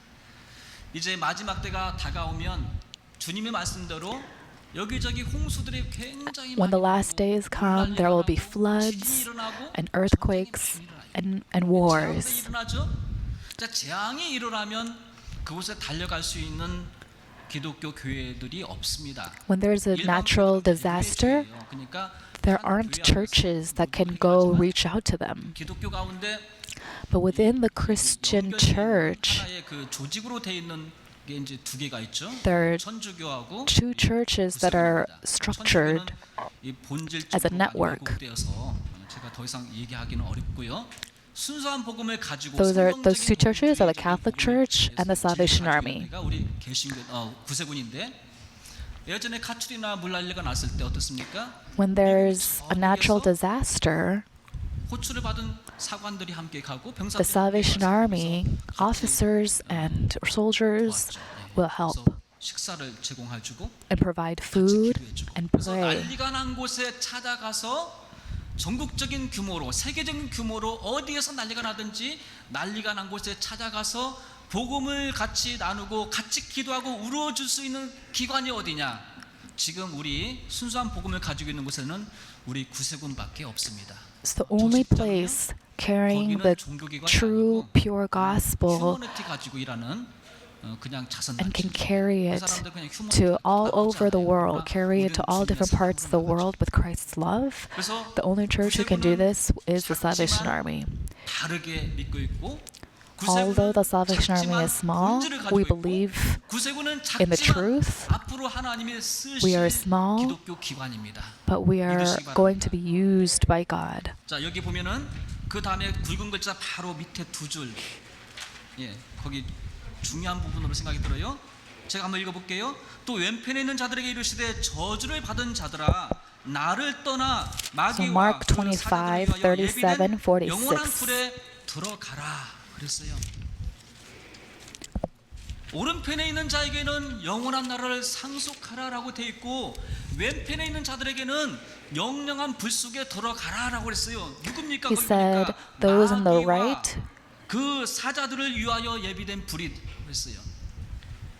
이제 마지막 때가 다가오면 주님의 말씀대로 여기저기 홍수들이 굉장히
When the
많이
last days come, there will be floods and earthquakes and wars.
일어나죠. 자, 재앙이 일어나면 그곳에 달려갈 수 있는 기독교 교회들이 없습니다.
When there's a natural disaster,
그러니까
there aren't churches that can go reach out to them.
기독교 가운데
But within the Christian church,
하나의 그 조직으로 돼 있는 게 이제 두 개가 있죠.
there are
천주교하고
two churches that are structured
이 본질적으로
as a network.
왜곡되어서 제가 더 이상 얘기하기는 어렵고요. 순수한 복음을 가지고
those two churches are the Catholic Church and the Salvation Army.
우리 개신교 구세군인데 예전에 가출이나 물난리가 났을 때 어떻습니까?
When there's a natural disaster,
호출을 받은 사관들이 함께 가고
the Salvation Army officers and soldiers will help
식사를 제공해 주고
and provide food and
그래서
pray.
난리가 난 곳에 찾아가서 전국적인 규모로 세계적인 규모로 어디에서 난리가 나든지 난리가 난 곳에 찾아가서 복음을 같이 나누고 같이 기도하고 울어줄 수 있는 기관이 어디냐? 지금 우리 순수한 복음을 가지고 있는 곳에는 우리 구세군밖에 없습니다.
It's the only place carrying the true, pure gospel
휴머니티 가지고 일하는 그냥 자선
and can carry it to all over the world, carry it to all different parts of the world with Christ's love. The only church who can do this is the Salvation Army.
다르게 믿고 있고
Although the Salvation Army is small, we believe in the truth. We are small, but we are going to be used by God.
자, 여기 보면은 그 다음에 굵은 글자 바로 밑에 두 줄. 예, 거기 중요한 부분으로 생각이 들어요. 제가 한번 읽어볼게요. 또 왼편에 있는 자들에게 이르시되 저주를 받은 자들아 나를 떠나 마귀와
Mark
그
25,
사자들을 위하여
37,
예비된
46.
영원한 풀에 들어가라 그랬어요. 오른편에 있는 자에게는 영원한 나라를 상속하라라고 돼 있고 왼편에 있는 자들에게는 영영한 불 속에 들어가라라고 그랬어요. 누굽니까?
He said, those on the right,
그 사자들을 위하여 예비된 불이 그랬어요.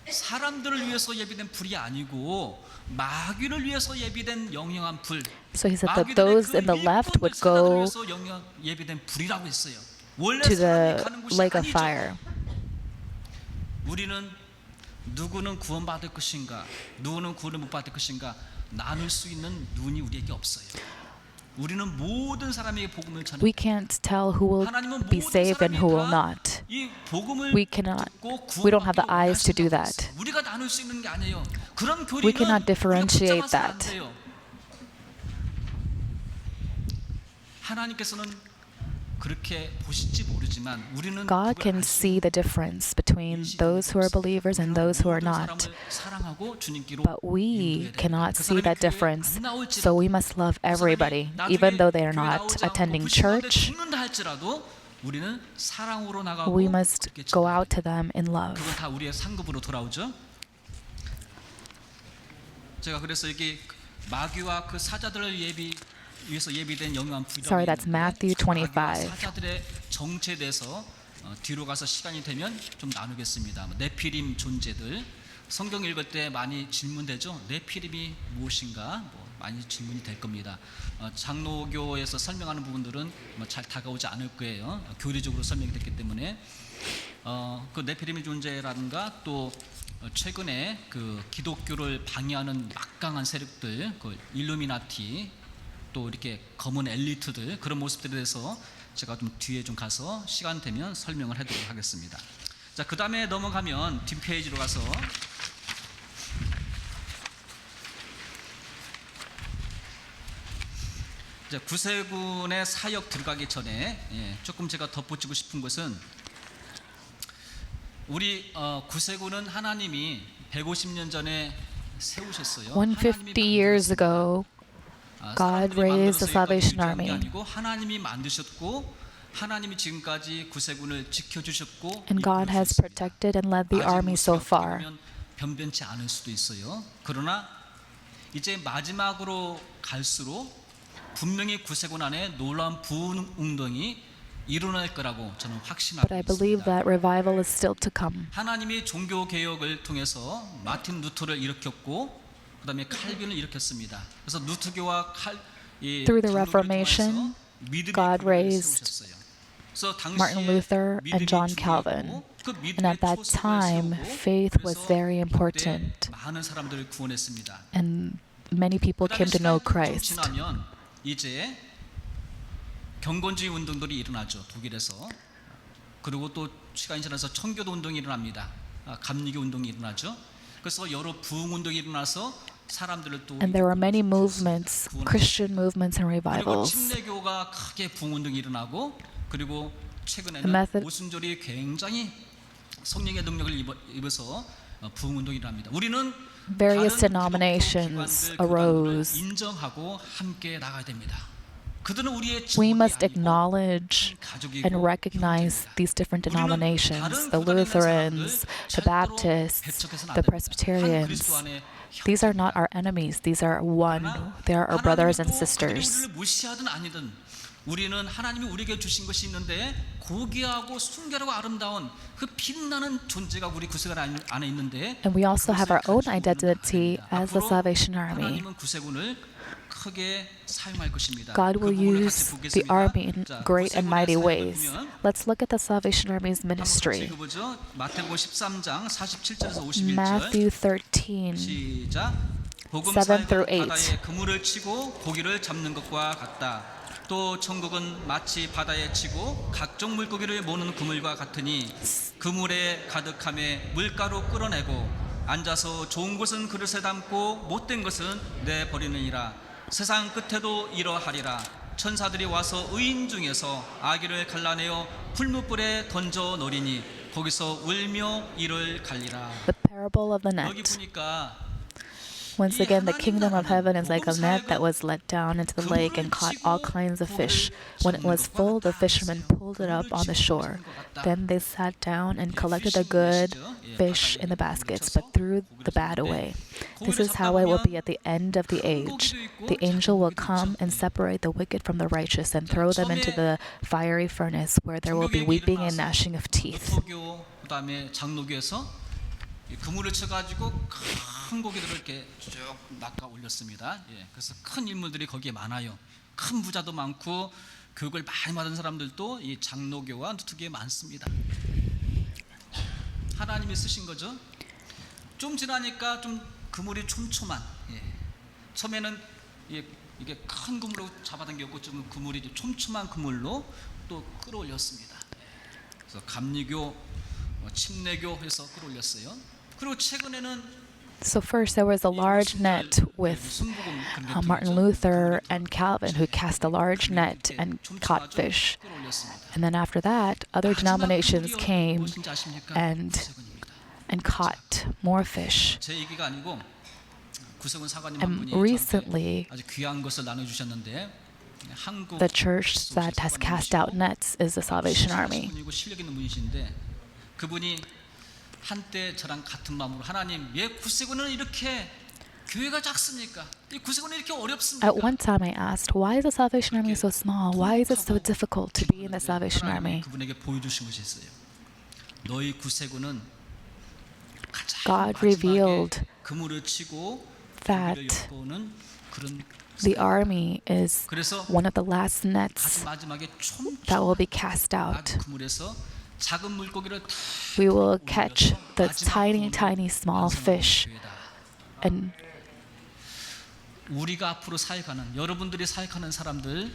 사람들을 위해서 예비된 불이 아니고 마귀를 위해서 예비된 영영한 불.
so he said that those in the left would go
예비된 불이라고 했어요.
to the lake of fire.
우리는 누구는 구원받을 것인가, 누구는 구원을 못 받을 것인가 나눌 수 있는 눈이 우리에게 없어요. 우리는 모든 사람에게 복음을 전해.
We can't tell who will be saved and who will not. We don't have the eyes to do that.
우리가 나눌 수 있는 게 아니에요. 그런
We cannot
교리는
differentiate
붙잡아서는 안
that.
돼요. 하나님께서는 그렇게 보실지 모르지만 우리는
God can see the difference between those who are believers and those who are not. But we cannot see that difference, so we must love everybody, even though they are not attending church. We must go out to them in love.
그건 다 우리의 상급으로 돌아오죠. 제가 그래서 여기 마귀와 그 사자들을 위해서 예비된 영영한 불이라고.
Sorry, that's Matthew 25.
사자들의 정체에 대해서 뒤로 가서 시간이 되면 좀 나누겠습니다. 네피림 존재들 성경 읽을 때 많이 질문되죠. 네피림이 무엇인가 많이 질문이 될 겁니다. 장로교에서 설명하는 부분들은 잘 다가오지 않을 거예요. 교리적으로 설명이 됐기 때문에 그 네피림의 존재라든가 또 최근에 그 기독교를 방해하는 막강한 세력들, 그 일루미나티, 또 이렇게 검은 엘리트들 그런 모습들에 대해서 제가 좀 뒤에 좀 가서 시간 되면 설명을 해드리도록 하겠습니다. 자, 그 다음에 넘어가면 뒷페이지로 가서 이제 구세군의 사역 들어가기 전에 조금 제가 덧붙이고 싶은 것은 우리 구세군은 하나님이 150년 전에 세우셨어요.
150 years ago, God raised the Salvation Army.
아니고 하나님이 만드셨고 하나님이 지금까지 구세군을 지켜주셨고
And God has protected and led the army so far.
변변치 않을 수도 있어요. 그러나 이제 마지막으로 갈수록 분명히 구세군 안에 놀라운 부흥 운동이 일어날 거라고 저는 확신하고
But I believe
있습니다.
that revival is still to come.
하나님이 종교 개혁을 통해서 마틴 루터를 일으켰고 그다음에 칼빈을 일으켰습니다. 그래서 루터교와
Through the Reformation, God raised Martin Luther and John Calvin. And at that time, faith was very important.
많은 사람들을 구원했습니다.
And many people came to know Christ.
지나면 이제 경건주의 운동들이 일어나죠. 독일에서. 그리고 또 시간이 지나서 청교도 운동이 일어납니다. 감리교 운동이 일어나죠. 그래서 여러 부흥 운동이 일어나서 사람들을 또
And there were many movements, Christian movements and
그리고
revivals.
침례교가 크게 부흥 운동이 일어나고 그리고
The
최근에는
method-
오순절이 굉장히 성령의 능력을 입어서 부흥 운동이 일어납니다. 우리는
Various
다른
denominations
기독교 기관들,
arose.
그들을 인정하고 함께 나가야 됩니다. 그들은 우리의
We
친구들이
must
아니고
acknowledge
가족이고
and recognize
형제입니다.
these different
우리는
denominations,
다른
the
구단에 있는
Lutherans,
사람들
the
절대로
Baptists,
배척해서는 안
the
됩니다. 한
Presbyterians.
그리스도 안에
These are not our enemies. These are one. They are our brothers and sisters.
우리를 무시하든 아니든 우리는 하나님이 우리에게 주신 것이 있는데 고귀하고 순결하고 아름다운 그 빛나는 존재가 우리 구세군 안에 있는데
And we also have our own
그것을 가지고
identity
우리는
as the
앞으로
Salvation Army.
하나님은 구세군을 크게 사용할 것입니다.
God will
그 부분을
use
같이
the
보겠습니다.
army in
자,
great and
구세군의
mighty
사역을
ways.
보면
Let's look at the Salvation Army's
한번 같이
ministry.
읽어보죠. 마태복음 13장 47절에서 51절
Matthew 13.
시작. 복음
7
사역은
through 8.
바다에 그물을 치고 고기를 잡는 것과 같다. 또 천국은 마치 바다에 치고 각종 물고기를 모는 그물과 같으니 그물에 가득함에 물가로 끌어내고 앉아서 좋은 것은 그릇에 담고 못된 것은 내버리느니라. 세상 끝에도 이러하리라. 천사들이 와서 의인 중에서 아기를 갈라내어 풀무불에 던져 놓으리니 거기서 울며 이를 갈리라.
The parable of the
여기
net.
보니까
Once again, the kingdom of heaven is like a net that was let down into the lake and caught all kinds of fish. When it was full, the fishermen pulled it up on the shore. Then they sat down and collected the good fish in the baskets, but threw the bad away. This is how it will be at the end of the age. The angel will come and separate the wicked from the righteous and throw them into the fiery furnace, where there will be weeping and gnashing of teeth.
서교 그다음에 장로교에서 그물을 쳐가지고 큰 고기들을 이렇게 쭉 낚아 올렸습니다. 그래서 큰 인물들이 거기에 많아요. 큰 부자도 많고 교육을 많이 받은 사람들도 이 장로교와 누트교에 많습니다. 하나님이 쓰신 거죠. 좀 지나니까 좀 그물이 촘촘한. 처음에는 이게 큰 그물로 잡아당겼고 좀 그물이 촘촘한 그물로 또 끌어올렸습니다. 그래서 감리교, 침례교 해서 끌어올렸어요. 그리고 최근에는
So first there was a large net with Martin Luther and Calvin, who cast a large net and caught fish. And then after that, other denominations came and caught more fish.
제 얘기가 아니고 구세군 사관님 한
And
분이
recently,
아주 귀한 것을 나눠주셨는데 한국
the church that has cast out nets is the Salvation Army.
분이고 실력 있는 분이신데 그분이 한때 저랑 같은 마음으로 하나님 왜 구세군은 이렇게 교회가 작습니까? 이 구세군은 이렇게 어렵습니까?
At one time I asked, why is the Salvation Army so small? Why is it so difficult to be in the Salvation Army?
그분에게 보여주신 것이 있어요. 너희 구세군은 가장
God
마지막에
revealed
그물을 치고
that
고기를 엮어오는 그런
the army is
그래서
one of the last nets
가장 마지막에
that will
촘촘한
be cast out.
그물에서 작은 물고기를 다
we will catch the
마지막
tiny,
구원을
tiny small
완성하는
fish.
교회다.
And
우리가 앞으로 사역하는 여러분들이 사역하는 사람들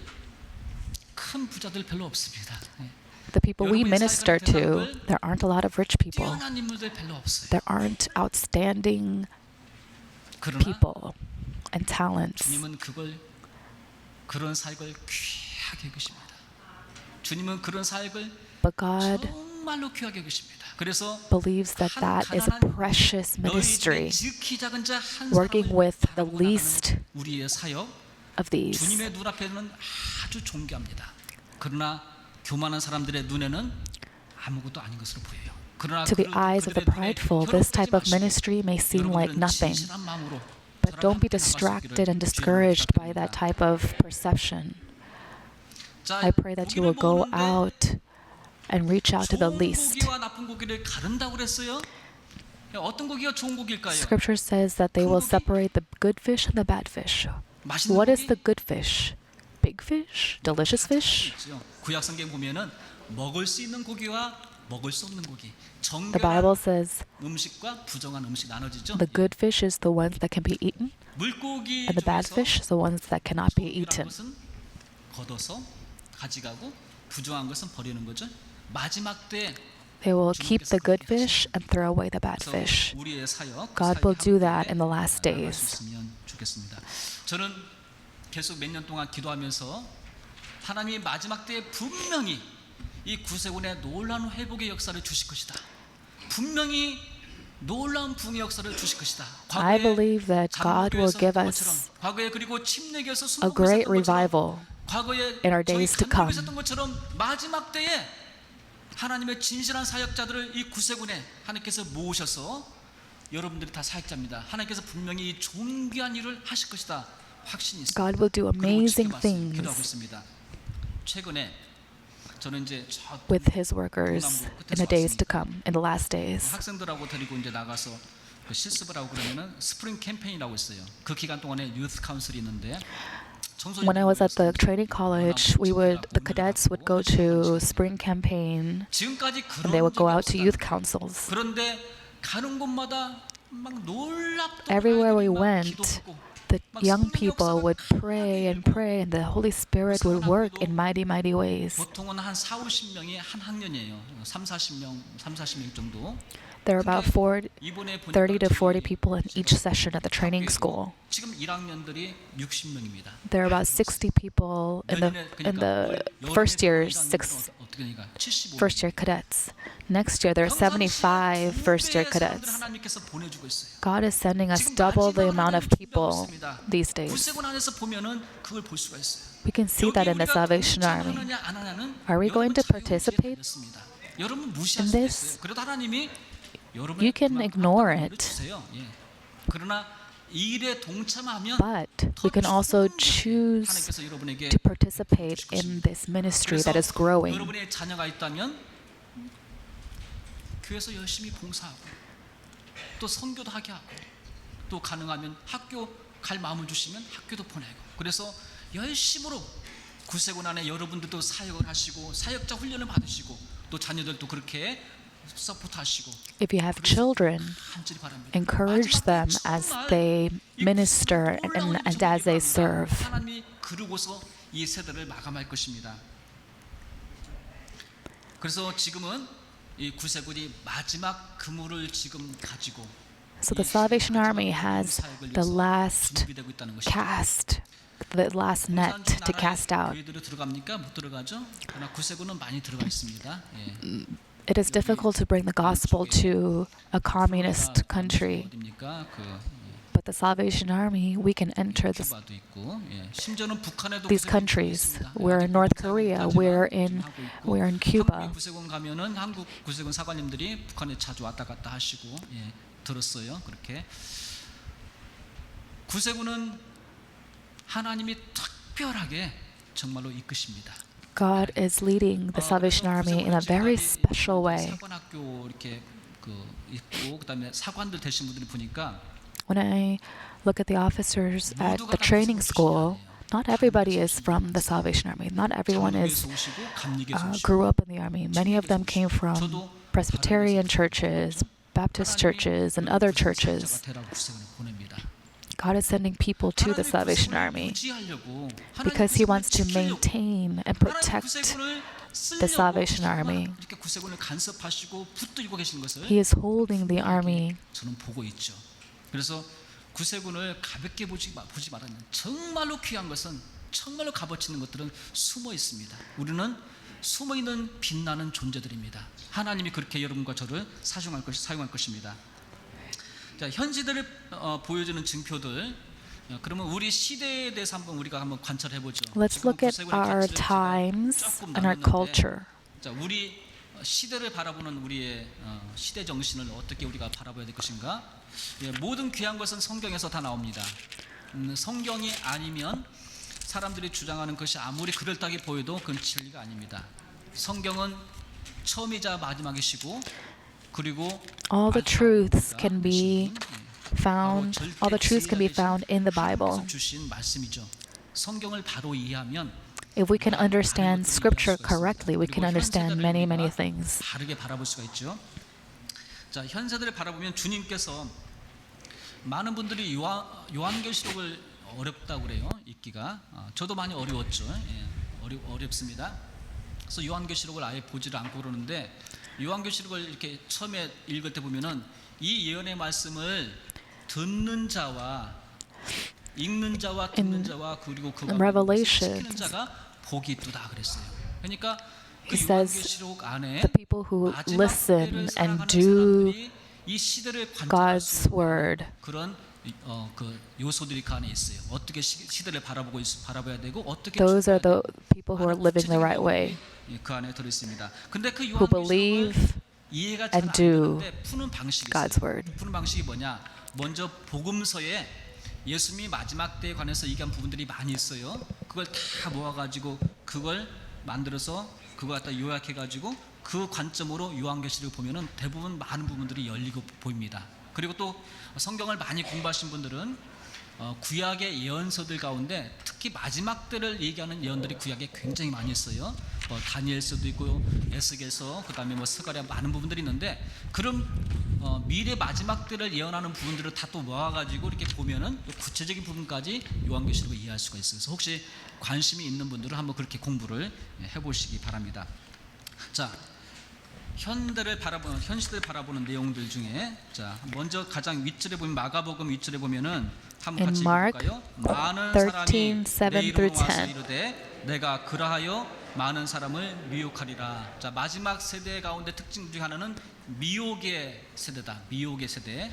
큰 부자들 별로 없습니다. 예.
the people we
여러분이
minister
사역할 때
to,
사람들
there aren't a lot of rich people.
뛰어난 인물들 별로 없어요.
There aren't outstanding
그러나
people and talents.
주님은 그런 사역을 귀하게 여기십니다. 주님은 그런 사역을
But God
정말로 귀하게 여기십니다. 그래서
believes that that is a precious ministry, working with the least
우리의 사역
of these.
주님의 눈앞에는 아주 존귀합니다. 그러나 교만한 사람들의 눈에는 아무것도 아닌 것으로 보여요. 그러나
To the eyes of the prideful, this type of ministry may seem like nothing. But don't be distracted and discouraged by that type of perception. I pray that you will go out and reach out to the least.
고기와 나쁜 고기를 가른다고 그랬어요. 어떤 고기가 좋은 고기일까요?
Scripture says that they will separate the good fish and the bad fish.
맛있는
What is
고기?
the good fish? Big fish? Delicious fish?
구약 성경 보면은 먹을 수 있는 고기와 먹을 수 없는 고기.
The Bible says
음식과 부정한 음식 나눠지죠.
the good fish is the ones that can be eaten,
물고기
and the bad
중에서
fish is the ones that cannot be
소중한
eaten.
것은 걷어서 가져가고 부정한 것은 버리는 거죠. 마지막 때
They will keep the good fish and throw away the bad fish.
우리의 사역,
God will do that in the last
나아갈
days.
수 있으면 좋겠습니다. 저는 계속 몇 년 동안 기도하면서 하나님이 마지막 때에 분명히 이 구세군의 놀라운 회복의 역사를 주실 것이다. 분명히 놀라운 부흥의 역사를 주실 것이다.
I believe that God will give us
과거에 그리고 침례교에서
a great revival
과거에
in our days to come.
있었던 것처럼 마지막 때에 하나님의 진실한 사역자들을 이 구세군에 하나님께서 모으셔서 여러분들이 다 사역자입니다. 하나님께서 분명히 이 존귀한 일을 하실 것이다. 확신이 있습니다.
God will do amazing
기도하고
things
있습니다. 최근에 저는 이제 저
with His workers in the days to come, in the last days.
학생들하고 데리고 이제 나가서 그 실습을 하고 그러면은 스프링 캠페인이라고 있어요. 그 기간 동안에 유스 카운슬이 있는데
When I was at the training college, the cadets would go to spring campaign
지금까지
and they would go
그런
out to
적이
youth
없었다.
councils.
그런데 가는 곳마다 막 놀랍도록
Everywhere we
아이들이 막
went,
기도하고
the young people would pray and pray, and the Holy Spirit would work in mighty, mighty ways.
보통은 한 4, 50명이 한 학년이에요. 3, 40명 정도.
There are about
이번에
30 to 40
저희
people in each session at the training school.
지금 1학년들이 60명입니다.
There are about 60 people in the first year cadets. Next year there are 75 first year cadets.
하나님께서 보내주고 있어요.
God is sending us double the amount of people these days.
구세군 안에서 보면은 그걸 볼 수가 있어요.
We can see that in the Salvation Army. Are we going to participate
여러분
in this?
그래도 하나님이
You can ignore it,
주세요. 예. 그러나 이 일에 동참하면
but we can also choose
하나님께서 여러분에게
to participate in this ministry that is growing.
여러분의 자녀가 있다면 교회에서 열심히 봉사하고 또 선교도 하게 하고 또 가능하면 학교 갈 마음을 주시면 학교도 보내고 그래서 열심으로 구세군 안에 여러분들도 사역을 하시고 사역자 훈련을 받으시고 또 자녀들도 그렇게 서포트하시고
If you have children,
간절히 바랍니다.
encourage them as they minister and as they serve.
하나님이 그러고서 이 세대를 마감할 것입니다. 그래서 지금은 이 구세군이 마지막 그물을 지금 가지고
So the Salvation Army has the last
준비되고 있다는 것입니다.
cast, the last net to cast out.
교회들로 들어갑니까? 못 들어가죠? 그러나 구세군은 많이 들어가 있습니다. 예.
It is difficult to bring the gospel to a communist country,
어디입니까?
but the Salvation Army, we can enter
큐바도 있고, 예. 심지어는 북한에도
these
구세군이
countries.
있습니다.
We're in North Korea, we're in Cuba.
한국 구세군 가면은 한국 구세군 사관님들이 북한에 자주 왔다 갔다 하시고, 예, 들었어요. 그렇게 구세군은 하나님이 특별하게 정말로 이끄십니다.
God is leading the Salvation Army in a very special way.
사관학교 이렇게 그 있고 그다음에 사관들 되신 분들이 보니까
When I look at the officers at the training school, not everybody is from the Salvation Army. Not everyone is
전국에서 오시고 감리교에서 오시고
grew up in the army. Many of them came from Presbyterian churches, Baptist churches, and other churches.
대라 구세군을 보냅니다.
God is sending people to the Salvation Army because He wants to maintain and protect the Salvation Army.
이렇게 구세군을 간섭하시고 붙들고 계신 것을
He is holding the army.
저는 보고 있죠. 그래서 구세군을 가볍게 보지 말아요. 정말로 귀한 것은, 정말로 값어치 있는 것들은 숨어 있습니다. 우리는 숨어 있는 빛나는 존재들입니다. 하나님이 그렇게 여러분과 저를 사용할 것입니다. 자, 현지들을 보여주는 증표들. 그러면 우리 시대에 대해서 우리가 한번 관찰해 보죠.
Let's look at our times and our culture.
자, 우리 시대를 바라보는 우리의 시대 정신을 어떻게 우리가 바라봐야 될 것인가? 모든 귀한 것은 성경에서 다 나옵니다. 성경이 아니면 사람들이 주장하는 것이 아무리 그럴듯하게 보여도 그건 진리가 아닙니다. 성경은 처음이자 마지막이시고, 그리고
all the truths can be found in the Bible.
주신 말씀이죠. 성경을 바로 이해하면
If we can understand Scripture correctly, we can understand many things.
다르게 바라볼 수가 있죠. 자, 현세들을 바라보면 주님께서 많은 분들이 요한계시록을 어렵다고 그래요. 읽기가. 저도 많이 어려웠죠. 어렵습니다. 그래서 요한계시록을 아예 보지를 않고 그러는데, 요한계시록을 이렇게 처음에 읽을 때 보면은 이 예언의 말씀을 듣는 자와 읽는 자와 듣는 자와 그리고 그걸 시키는 자가 복이 있도다 그랬어요. 그러니까 그 요한계시록 안에
The people who listen and do
이 시대를
God's word.
그런 그 요소들이 그 안에 있어요. 어떻게 시대를 바라봐야 되고 어떻게
Those are the people who are living the right way,
그 안에 들어 있습니다. 근데 그
who believe
이해가 잘 안
and do
되는데 푸는 방식이
God's
있어요.
word.
푸는 방식이 뭐냐? 먼저 복음서에 예수님이 마지막 때에 관해서 얘기한 부분들이 많이 있어요. 그걸 다 모아가지고 그걸 만들어서 그거 갖다 요약해가지고 그 관점으로 요한계시록을 보면은 대부분 많은 부분들이 열리고 보입니다. 그리고 또 성경을 많이 공부하신 분들은 구약의 예언서들 가운데 특히 마지막 때를 얘기하는 예언들이 구약에 굉장히 많이 있어요. 다니엘서도 있고 에스겔서, 그다음에 스가랴 많은 부분들이 있는데, 그런 미래 마지막 때를 예언하는 부분들을 다 또 모아가지고 이렇게 보면은 구체적인 부분까지 요한계시록을 이해할 수가 있어요. 그래서 혹시 관심이 있는 분들은 한번 그렇게 공부를 해보시기 바랍니다. 자, 현시대를 바라보는 내용들 중에, 자, 먼저 가장 윗줄에 보면 마가복음 윗줄에 보면은 한번 같이 읽어볼까요? 많은 사람이 내 이름으로 와서 이르되 내가 그러하여 많은 사람을 미혹하리라. 자, 마지막 세대 가운데 특징 중 하나는 미혹의 세대다. 미혹의 세대.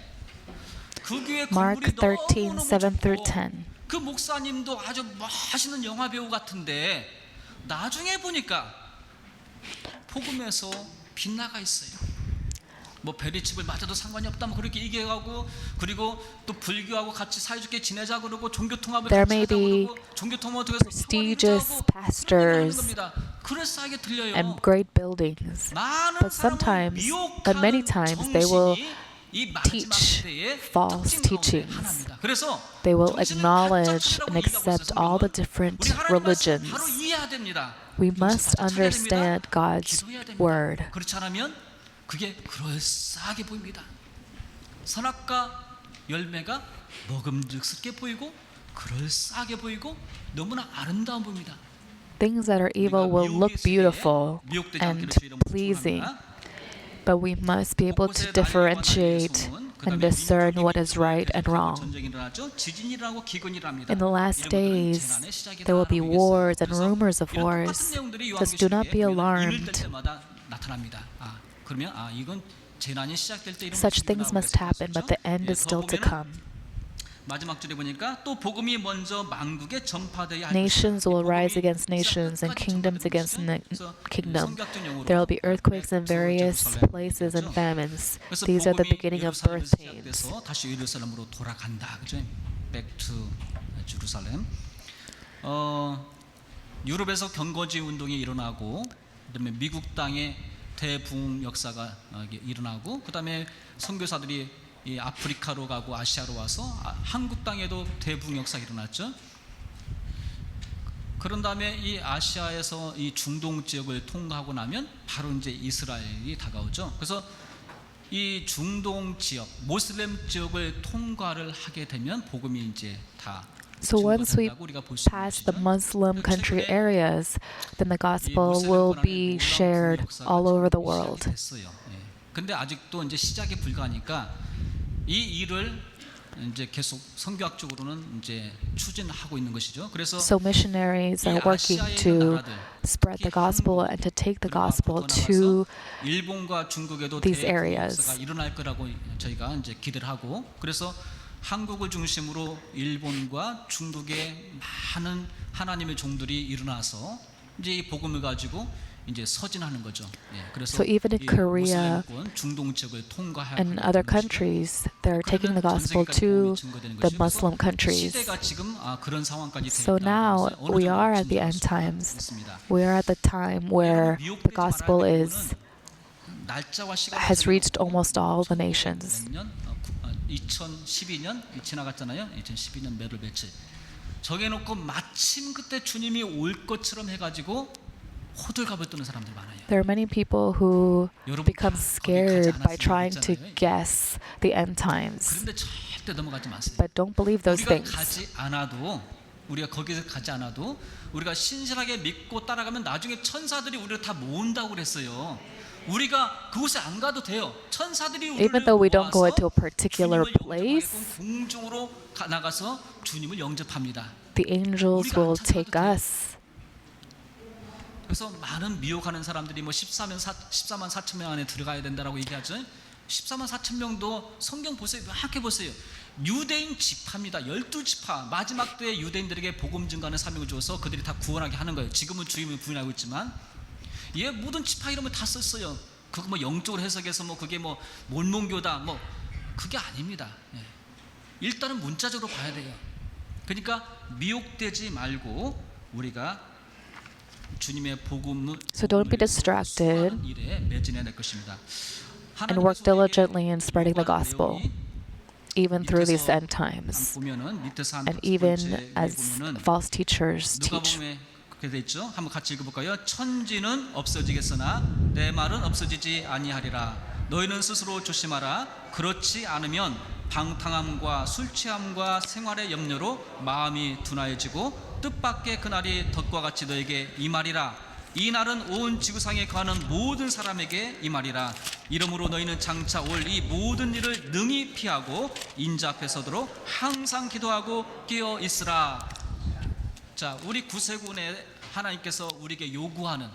그 교회 건물이 너무너무 좋고 그 목사님도 아주 멋있는 영화 배우 같은데 나중에 보니까 복음에서 빗나가 있어요. 뭐 베리칩을 맞아도 상관이 없다 뭐 그렇게 얘기하고, 그리고 또 불교하고 같이 사이좋게 지내자 그러고 종교 통합을
There
같이
may
하자
be
그러고 종교 통합을 통해서
prestigious pastors
그럴싸하게 들려요.
and great buildings,
많은
but sometimes, but many times, they will teach false teachings.
그래서
They will acknowledge and accept all the different religions. We must understand God's word.
그렇지 않으면 그게 그럴싸하게 보입니다. 선악과 열매가 먹음직스럽게 보이고 그럴싸하게 보이고 너무나 아름다워 보입니다.
Things that are evil will look beautiful and pleasing, but we must be able to differentiate and discern what is right and wrong. In the last days, there will be wars and rumors of wars. Thus, do not be alarmed. Such things must happen, but the end is still to come. Nations will rise against nations and kingdoms against kingdom. There will be earthquakes in various places and famines. These are the beginning of birth pains.
Back to Jerusalem. 유럽에서 경거지 운동이 일어나고, 그다음에 미국 땅에 대붕 역사가 일어나고, 그다음에 선교사들이 이 아프리카로 가고 아시아로 와서 한국 땅에도 대붕 역사가 일어났죠. 그런 다음에 이 아시아에서 이 중동 지역을 통과하고 나면 바로 이제 이스라엘이 다가오죠. 그래서 이 중동 지역, 모슬렘 지역을 통과를 하게 되면 복음이 이제 다
So once we
증거된다고 우리가 볼 수 있는
pass the
것이죠.
Muslim country
최근에
areas, then the
이
gospel
무슬림
will
권한의
be
놀라운
shared
역사가
all over the
지금
world.
시작됐어요. 예. 근데 아직도 이제 시작에 불과하니까 이 일을 이제 계속 선교학적으로는 이제 추진하고 있는 것이죠. 그래서
So missionaries
이
are working
아시아에 있는
to
나라들,
spread the
특히
gospel
한국,
and to take the
그리고
gospel
앞으로
to
나가서 일본과 중국에도
these
대북
areas.
역사가 일어날 거라고 저희가 이제 기대를 하고, 그래서 한국을 중심으로 일본과 중국에 많은 하나님의 종들이 일어나서 이제 이 복음을 가지고 이제 서진하는 거죠. 예, 그래서
So even in
이
Korea
모슬렘권 중동 지역을 통과하고
and other countries, they're taking the gospel to the Muslim countries.
시대가 지금 그런 상황까지
So now we are at the end times.
있습니다.
We are at the time where the gospel has reached almost all the nations.
2012년 지나갔잖아요. 2012년 몇월 며칠 정해놓고 마침 그때 주님이 올 것처럼 해가지고 호들갑을 떠는 사람들 많아요.
There are many people who become scared by trying to guess the end times.
그런데 절대 넘어가지 마세요.
But don't believe those
우리가
things.
가지 않아도 우리가 거기서 가지 않아도 우리가 신실하게 믿고 따라가면 나중에 천사들이 우리를 다 모은다고 그랬어요. 우리가 그곳에 안 가도 돼요. 천사들이 우리를
Even though we don't go
모아서
into a particular
주님을
place,
영접하게끔 궁중으로 나가서 주님을 영접합니다.
the angels will take us.
그래서 많은 미혹하는 사람들이 뭐 14만 4천 명 안에 들어가야 된다라고 얘기하죠. 14만 4천 명도 성경 보세요. 명확히 보세요. 유대인 지파입니다. 12지파. 마지막 때에 유대인들에게 복음 증거하는 사명을 주어서 그들이 다 구원하게 하는 거예요. 지금은 주임을 부인하고 있지만 모든 지파 이름을 다 썼어요. 그거 뭐 영적으로 해석해서 뭐 그게 뭐 몰몬교다 뭐 그게 아닙니다. 일단은 문자적으로 봐야 돼요. 그러니까 미혹되지 말고 우리가 주님의 복음을
So don't be distracted
일에 매진해야 될 것입니다.
and work diligently in spreading the gospel, even through these end times, and even as false teachers teach.
누가복음에 그렇게 돼 있죠. 한번 같이 읽어볼까요? 천지는 없어지겠으나 내 말은 없어지지 아니하리라. 너희는 스스로 조심하라. 그렇지 않으면 방탕함과 술 취함과 생활의 염려로 마음이 둔하여지고 뜻밖의 그날이 덫과 같이 너에게 임하리라. 이 날은 온 지구상에 거하는 모든 사람에게 임하리라. 이러므로 너희는 장차 올 이 모든 일을 능히 피하고 인자 앞에 서도록 항상 기도하고 깨어 있으라. 자, 우리 구세군에 하나님께서 우리에게 요구하는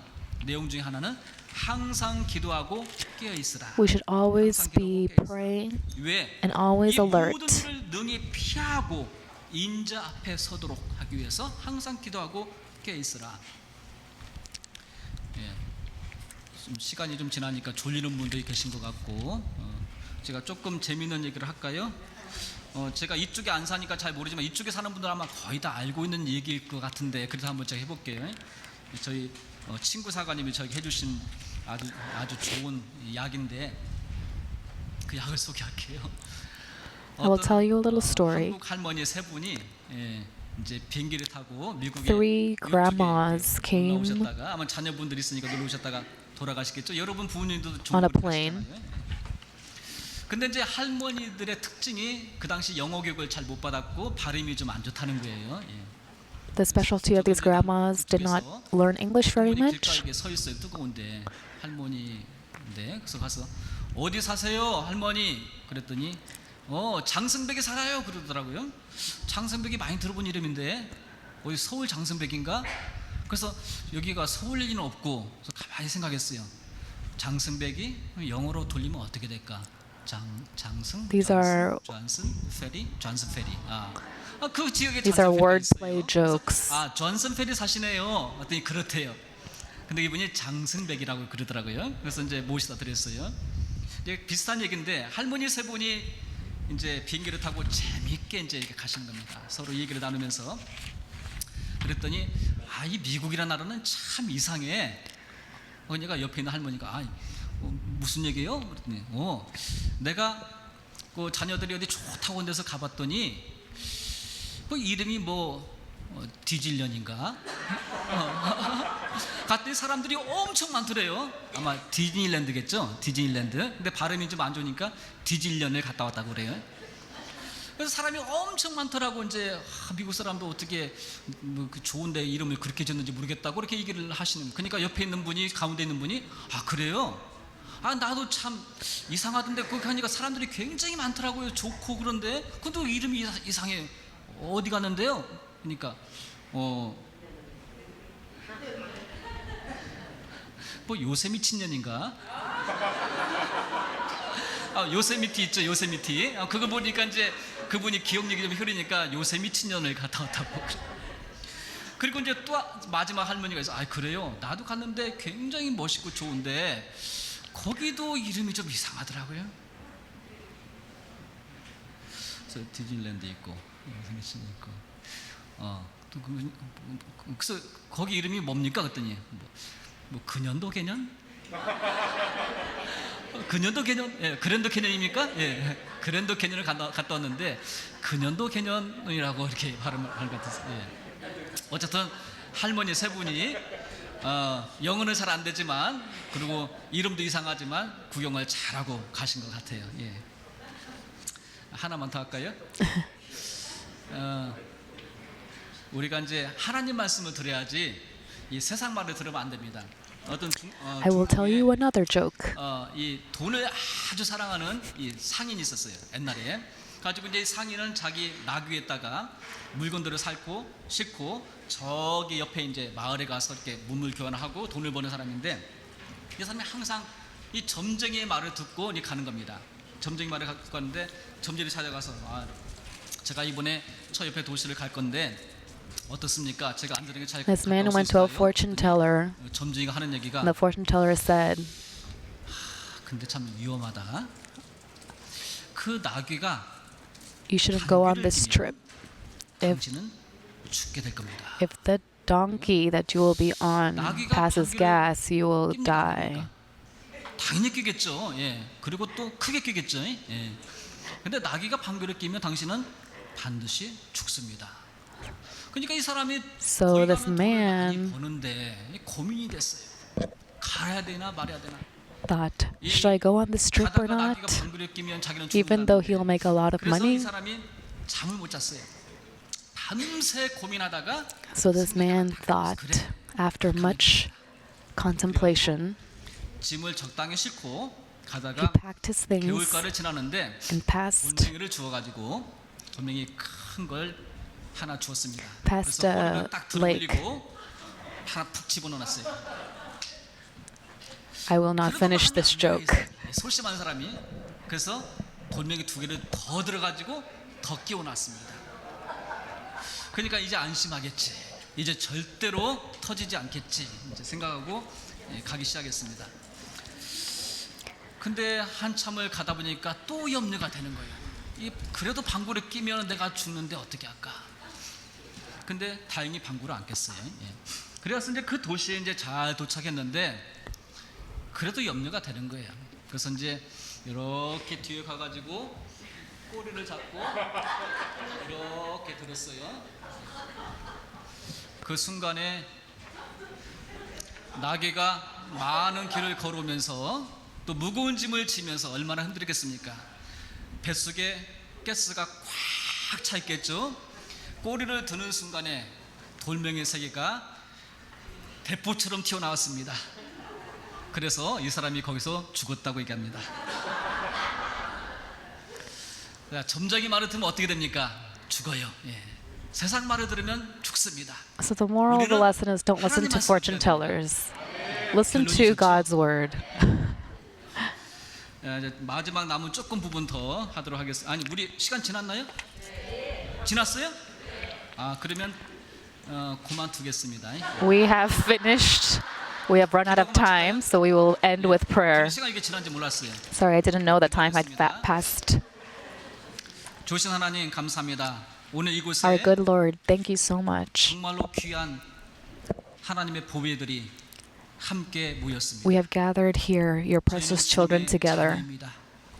내용 중에 하나는 항상 기도하고 깨어 있으라.
We should always be praying
왜?
and always
이 모든
alert.
일을 능히 피하고 인자 앞에 서도록 하기 위해서 항상 기도하고 깨어 있으라. 좀 시간이 좀 지나니까 졸리는 분들이 계신 것 같고 제가 조금 재미있는 얘기를 할까요? 제가 이쪽에 안 사니까 잘 모르지만 이쪽에 사는 분들 아마 거의 다 알고 있는 얘기일 것 같은데 그래서 한번 제가 해볼게요. 저희 친구 사관님이 저에게 해주신 아주 좋은 약인데 그 약을 소개할게요.
I will tell you a little story.
한국 할머니 세 분이 이제 비행기를 타고 미국에
Three grandmas came
올라오셨다가 아마 자녀분들이 있으니까 놀러 오셨다가 돌아가시겠죠. 여러분 부모님도
on a
좋은
plane.
근데 이제 할머니들의 특징이 그 당시 영어 교육을 잘 못 받았고 발음이 좀 안 좋다는 거예요.
The specialty of these grandmas did not learn English very
할머니
much.
길가에 서 있어요. 뜨거운데 할머니인데 그래서 가서 어디 사세요 할머니 그랬더니 장승백에 살아요 그러더라고요. 장승백이 많이 들어본 이름인데 어디 서울 장승백인가? 그래서 여기가 서울 리는 없고 그래서 가만히 생각했어요. 장승백이 영어로 돌리면 어떻게 될까? 장승,
These are
존슨 페리. 그 지역에
these are
존슨 페리가
wordplay
있어요.
jokes.
그래서, 존슨 페리 사시네요. 그랬더니 그렇대요. 근데 이분이 장승백이라고 그러더라고요. 그래서 이제 모시다 드렸어요. 이제 비슷한 얘기인데 할머니 세 분이 이제 비행기를 타고 재미있게 이제 이렇게 가시는 겁니다. 서로 얘기를 나누면서 그랬더니 이 미국이라는 나라는 참 이상해. 그러니까 옆에 있는 할머니가 무슨 얘기예요? 그랬더니 내가 그 자녀들이 어디 좋다고 한 데서 가봤더니 그 이름이 뭐 디질련인가 갔더니 사람들이 엄청 많더래요. 아마 디즈니랜드겠죠? 디즈니랜드. 근데 발음이 좀 안 좋으니까 디즈니랜드에 갔다 왔다고 그래요. 그래서 사람이 엄청 많더라고. 이제 미국 사람도 어떻게 그 좋은데 이름을 그렇게 지었는지 모르겠다고 그렇게 얘기를 하시는. 그러니까 옆에 있는 분이, 가운데 있는 분이, 아 그래요? 아 나도 참 이상하던데 거기 가니까 사람들이 굉장히 많더라고요. 좋고 그런데 근데 이름이 이상해. 어디 갔는데요? 그러니까 뭐 요세미티년인가? 요세미티 있죠, 요세미티. 그거 보니까 이제 그분이 기억력이 좀 흐르니까 요세미티년을 갔다 왔다고. 그리고 이제 또 마지막 할머니가 있어. 아 그래요? 나도 갔는데 굉장히 멋있고 좋은데 거기도 이름이 좀 이상하더라고요. 그래서 디즈니랜드 있고 요세미티 있고. 또 그래서 거기 이름이 뭡니까? 그랬더니 뭐 근현도 개년? 근현도 개년? 예, 그랜드 캐년입니까? 예, 그랜드 캐년을 갔다 왔는데 근현도 개년이라고 이렇게 발음을 하는 것 같았어요. 예. 어쨌든 할머니 세 분이 영어는 잘 안 되지만 그리고 이름도 이상하지만 구경을 잘하고 가신 것 같아요. 예. 하나만 더 할까요? 우리가 이제 하나님 말씀을 들어야지 이 세상 말을 들으면 안 됩니다.
I will tell you another joke.
이 돈을 아주 사랑하는 이 상인이 있었어요. 옛날에. 가지고 이제 상인은 자기 나귀에다가 물건들을 싣고 저기 옆에 이제 마을에 가서 이렇게 문물 교환하고 돈을 버는 사람인데 이 사람이 항상 이 점쟁이의 말을 듣고 가는 겁니다. 점쟁이 말을 갖고 가는데 점쟁이 찾아가서 제가 이번에 저 옆에 도시를 갈 건데 어떻습니까? 제가 안 들은 게 잘
This man went to a fortune teller.
점쟁이가 하는 얘기가
And the fortune teller said,
근데 참 위험하다. 그 나귀가
you shouldn't go on this trip.
당신은 죽게 될 겁니다.
If the donkey that you will be on passes gas, you will die.
당연히 끼겠죠. 예. 그리고 또 크게 끼겠죠. 예. 근데 나귀가 방귀를 끼면 당신은 반드시 죽습니다. 그러니까 이 사람이
So this man
버는데 고민이 됐어요. 가야 되나 말아야 되나.
thought, should I go on this trip or not? Even though he'll make a lot of
그래서 이
money.
사람이 잠을 못 잤어요. 밤새 고민하다가
So this man thought, after much contemplation,
짐을 적당히 싣고
he
가다가
packed his things
개울가를 지나는데
and passed
돌멩이를 주워가지고 돌멩이 큰 걸 하나 주었습니다.
past
그래서
a
꼬리를 딱
lake.
들어올리고 하나 푹 집어넣었어요.
I will not finish this joke.
소심한 사람이 그래서 돌멩이 2개를 더 들어가지고 더 끼워놨습니다. 그러니까 이제 안심하겠지. 이제 절대로 터지지 않겠지. 이제 생각하고 가기 시작했습니다. 근데 한참을 가다 보니까 또 염려가 되는 거예요. 그래도 방구를 끼면 내가 죽는데 어떻게 할까? 근데 다행히 방구를 안 꼈어요. 그래서 이제 그 도시에 이제 잘 도착했는데 그래도 염려가 되는 거예요. 그래서 이제 이렇게 뒤에 가가지고 꼬리를 잡고 이렇게 들었어요. 그 순간에 나귀가 많은 길을 걸어오면서 또 무거운 짐을 지면서 얼마나 힘들겠습니까? 뱃속에 가스가 꽉 차 있겠죠. 꼬리를 드는 순간에 돌멩이 3개가 대포처럼 튀어나왔습니다. 그래서 이 사람이 거기서 죽었다고 얘기합니다. 점쟁이 말을 들으면 어떻게 됩니까? 죽어요. 세상 말을 들으면 죽습니다.
So the moral of the lesson is don't listen to fortune tellers. Listen to God's word.
마지막 남은 조금 부분 더 하도록 하겠습니다. 아니 우리 시간 지났나요? 지났어요? 그러면 그만두겠습니다.
We have finished. We have run out of time, so we will end with prayer.
시간 이게 지난지 몰랐어요.
Sorry, I didn't know that time had passed.
조신 하나님 감사합니다. 오늘 이곳에
Our good Lord, thank you so much.
정말로 귀한 하나님의 보배들이 함께 모였습니다.
We have gathered here, your precious children together.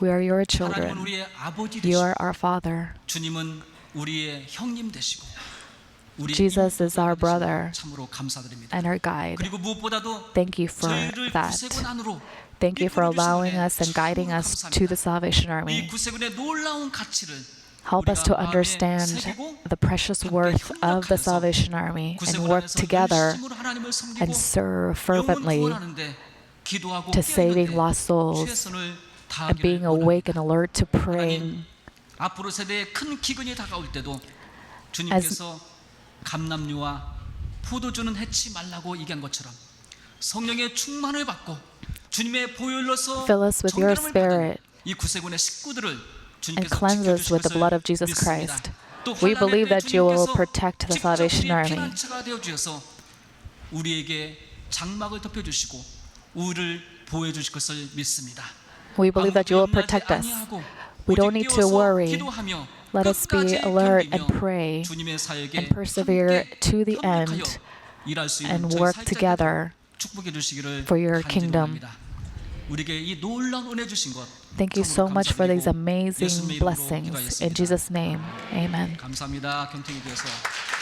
We are your
하나님은
children.
우리의 아버지
You
되시고
are our Father.
주님은 우리의 형님 되시고
Jesus is our brother
참으로 감사드립니다.
and our guide.
그리고 무엇보다도
Thank you for
저희를
that.
구세군 안으로
Thank you for allowing
이끌어
us and guiding
주시는
us
참으로
to the
감사합니다.
Salvation
이
Army.
구세군의 놀라운 가치를
Help us to
우리가 마음에
understand
새기고
the precious
함께
worth of the
협력하여서
Salvation Army and
구세군
work
안에서
together
열심으로 하나님을 섬기고
and serve
영혼
fervently
구원하는데 기도하고
to saving
깨어있는데
lost souls
최선을
and being
다하기를
awake
원합니다.
and alert to praying.
앞으로 세대에 큰 기근이 다가올 때도 주님께서 감람류와 포도주는 해치 말라고 얘기한 것처럼 성령의 충만을 받고 주님의 보혈로서
Fill us with your
정결함을 받은
Spirit
이 구세군의 식구들을
and
주님께서
cleanse us with the blood of Jesus
믿습니다.
Christ.
또
We
환난의
believe
때
that you will
주님께서
protect the
직접
Salvation
우리의
Army.
피난처가 되어 주셔서 우리에게 장막을 덮여 주시고 우리를 보호해 주실 것을 믿습니다.
We believe that you will protect us. We don't need to worry. Let us be alert and pray and persevere to the end and work together for your kingdom.
우리에게 이 놀라운 은혜 주신 것
Thank you so much for these
감사드리고
amazing
예수님의 이름으로
blessings. In
기도하겠습니다.
Jesus' name, amen.
감사합니다. 경청해 주셔서.